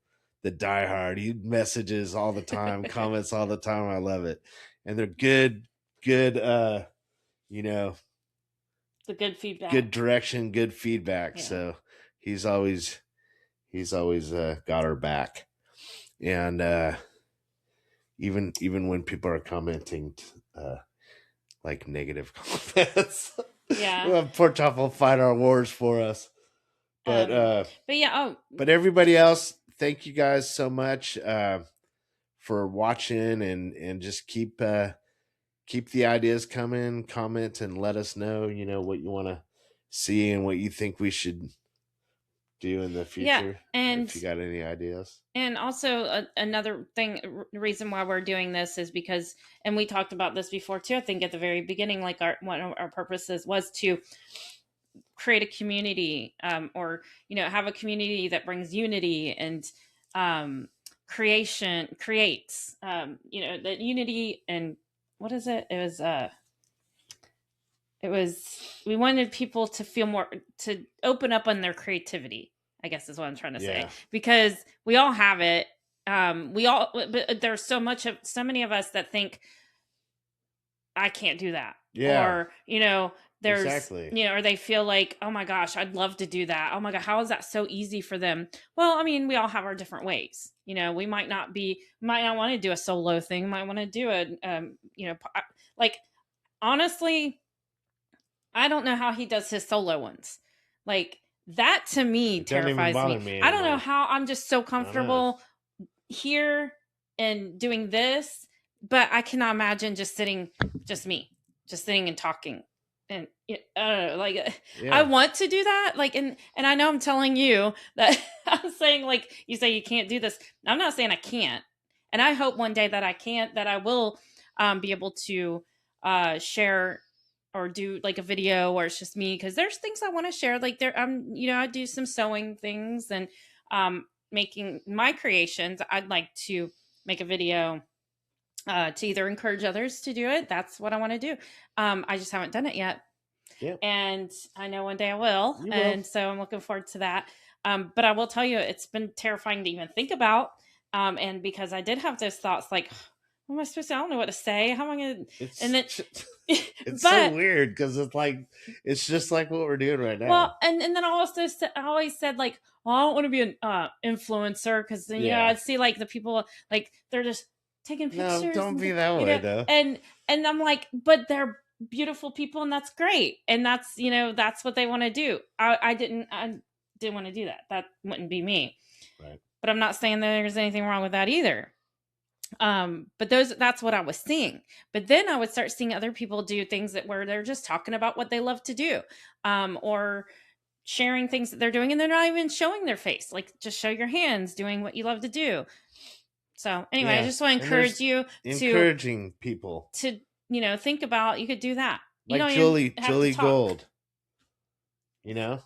diehard. He messages all the time, comments all the time. I love it. And they're good, the good feedback, good direction, good feedback. Yeah. So he's always got our back. And even when people are commenting like negative comments, Pork Chop will fight our wars for us. But but everybody else, thank you guys so much for watching, and just keep the ideas coming. Comment and let us know what you want to see and what you think we should do in the future. And if you got any ideas. And also another reason why we're doing this is because, and we talked about this before too, I think at the very beginning, like one of our purposes was to create a community, or have a community that brings unity and creates that unity. And what is it? It was we wanted people to feel more, to open up on their creativity, I guess is what I'm trying to say, because we all have it. But there's so many of us that think I can't do that. Or, there's, exactly. Or they feel like, oh my gosh, I'd love to do that. Oh my God, how is that so easy for them? Well, I mean, we all have our different ways. We might not want to do a solo thing. Might want to do honestly, I don't know how he does his solo ones. Like, that to me terrifies me. I don't know how I'm just so comfortable here and doing this, but I cannot imagine just sitting and talking. And I don't know, I want to do that. And I know I'm telling you that I'm saying, you say you can't do this. I'm not saying I can't. And I hope one day that I will be able to share or do like a video where it's just me, because there's things I want to share. Like I do some sewing things and making my creations. I'd like to make a video to either encourage others to do it. That's what I want to do. I just haven't done it yet. Yep. And I know one day I will. And so I'm looking forward to that. But I will tell you, it's been terrifying to even think about. And because I did have those thoughts like, what am I supposed to, I don't know what to say. How am I going to, and then it's so weird because it's just like what we're doing right now. Well, and then I always said like, well, I don't want to be an influencer, because then I'd see like the people like they're just taking pictures. No, don't be that way though. And I'm like, but they're beautiful people, and that's great, and that's that's what they want to do. I didn't want to do that. That wouldn't be me. Right. But I'm not saying that there's anything wrong with that either. But that's what I was seeing. But then I would start seeing other people do things where they're just talking about what they love to do, or sharing things that they're doing, and they're not even showing their face. Like, just show your hands doing what you love to do. So anyway, I just want to encourage you encouraging people to think about, you could do that. Like Julie Gold. Yeah,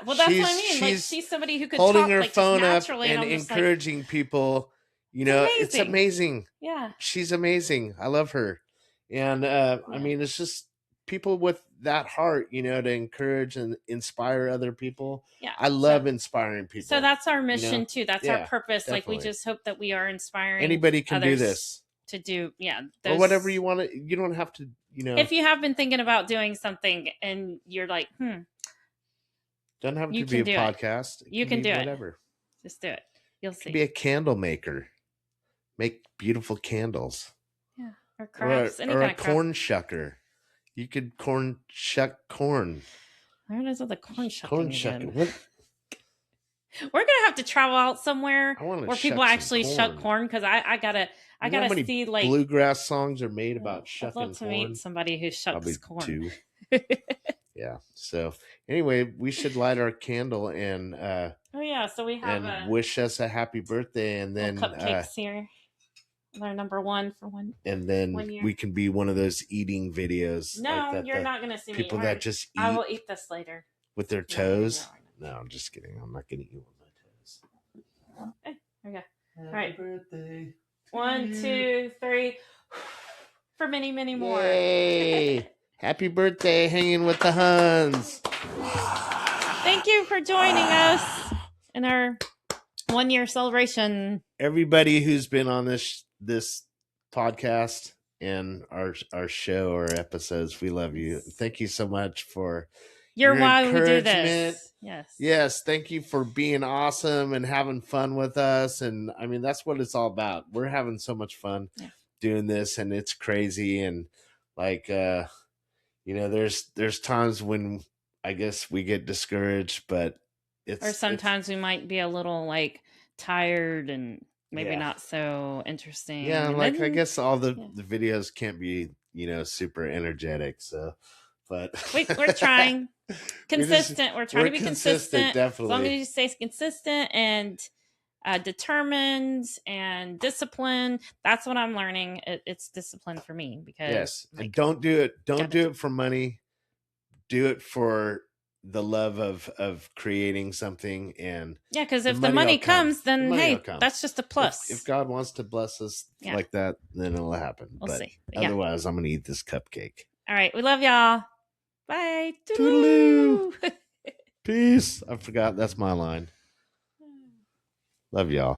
well, that's what I mean. Like, she's somebody who could holding talk, her like, phone up and encouraging people. It's amazing. Yeah, she's amazing. I love her. And I mean, it's just people with that heart, to encourage and inspire other people. Yeah, I love inspiring people. So that's our mission too. That's our purpose. Definitely. Like, we just hope that we are inspiring. Anybody can do this. To do, or whatever you want to. You don't have to. If you have been thinking about doing something and you're like, doesn't have to be a podcast. You can do whatever. Just do it. You'll see. Be a candle maker. Make beautiful candles. Yeah, or crafts. Or a corn shucker. You could shuck corn. Where is the corn shucking? Corn shucking. What? We're gonna have to travel out somewhere where people actually shuck corn, because I gotta see, like, bluegrass songs are made about shucking corn. I'd love to meet somebody who shucks corn. 2. Yeah. So anyway, we should light our candle and so we have and wish us a happy birthday, and then cupcakes here. They're number 1 for one. And then we can be one of those eating videos. No, like that, you're not gonna see people me. That just eat. I will eat this later with their toes. No, I'm just kidding. I'm not gonna eat with my toes. Okay, there we go. All right. Birthday. 1, 2, 3. For many, many more. Yay! Happy birthday, hanging with the Hunns. Thank you for joining us in our 1-year celebration. Everybody who's been on this podcast and our show or episodes, we love you. Thank you so much for your why we do this. Yes. Thank you for being awesome and having fun with us. And I mean, that's what it's all about. We're having so much fun doing this, and it's crazy. And like, there's times when I guess we get discouraged, but sometimes we might be a little like tired and maybe not so interesting. Yeah, and like, I guess all the videos can't be, super energetic. So, but we're trying. Consistent. We're trying to be consistent. Definitely. As long as you stay consistent and determined and disciplined. That's what I'm learning. It's discipline for me, because and don't do it. Don't do it for money. Do it for the love of creating something. And because if the money comes, then hey, that's just a plus. If God wants to bless us like that, then it'll happen. We'll see. Otherwise, I'm gonna eat this cupcake. All right, we love y'all. Bye. Toodaloo. Peace. I forgot. That's my line. Love y'all.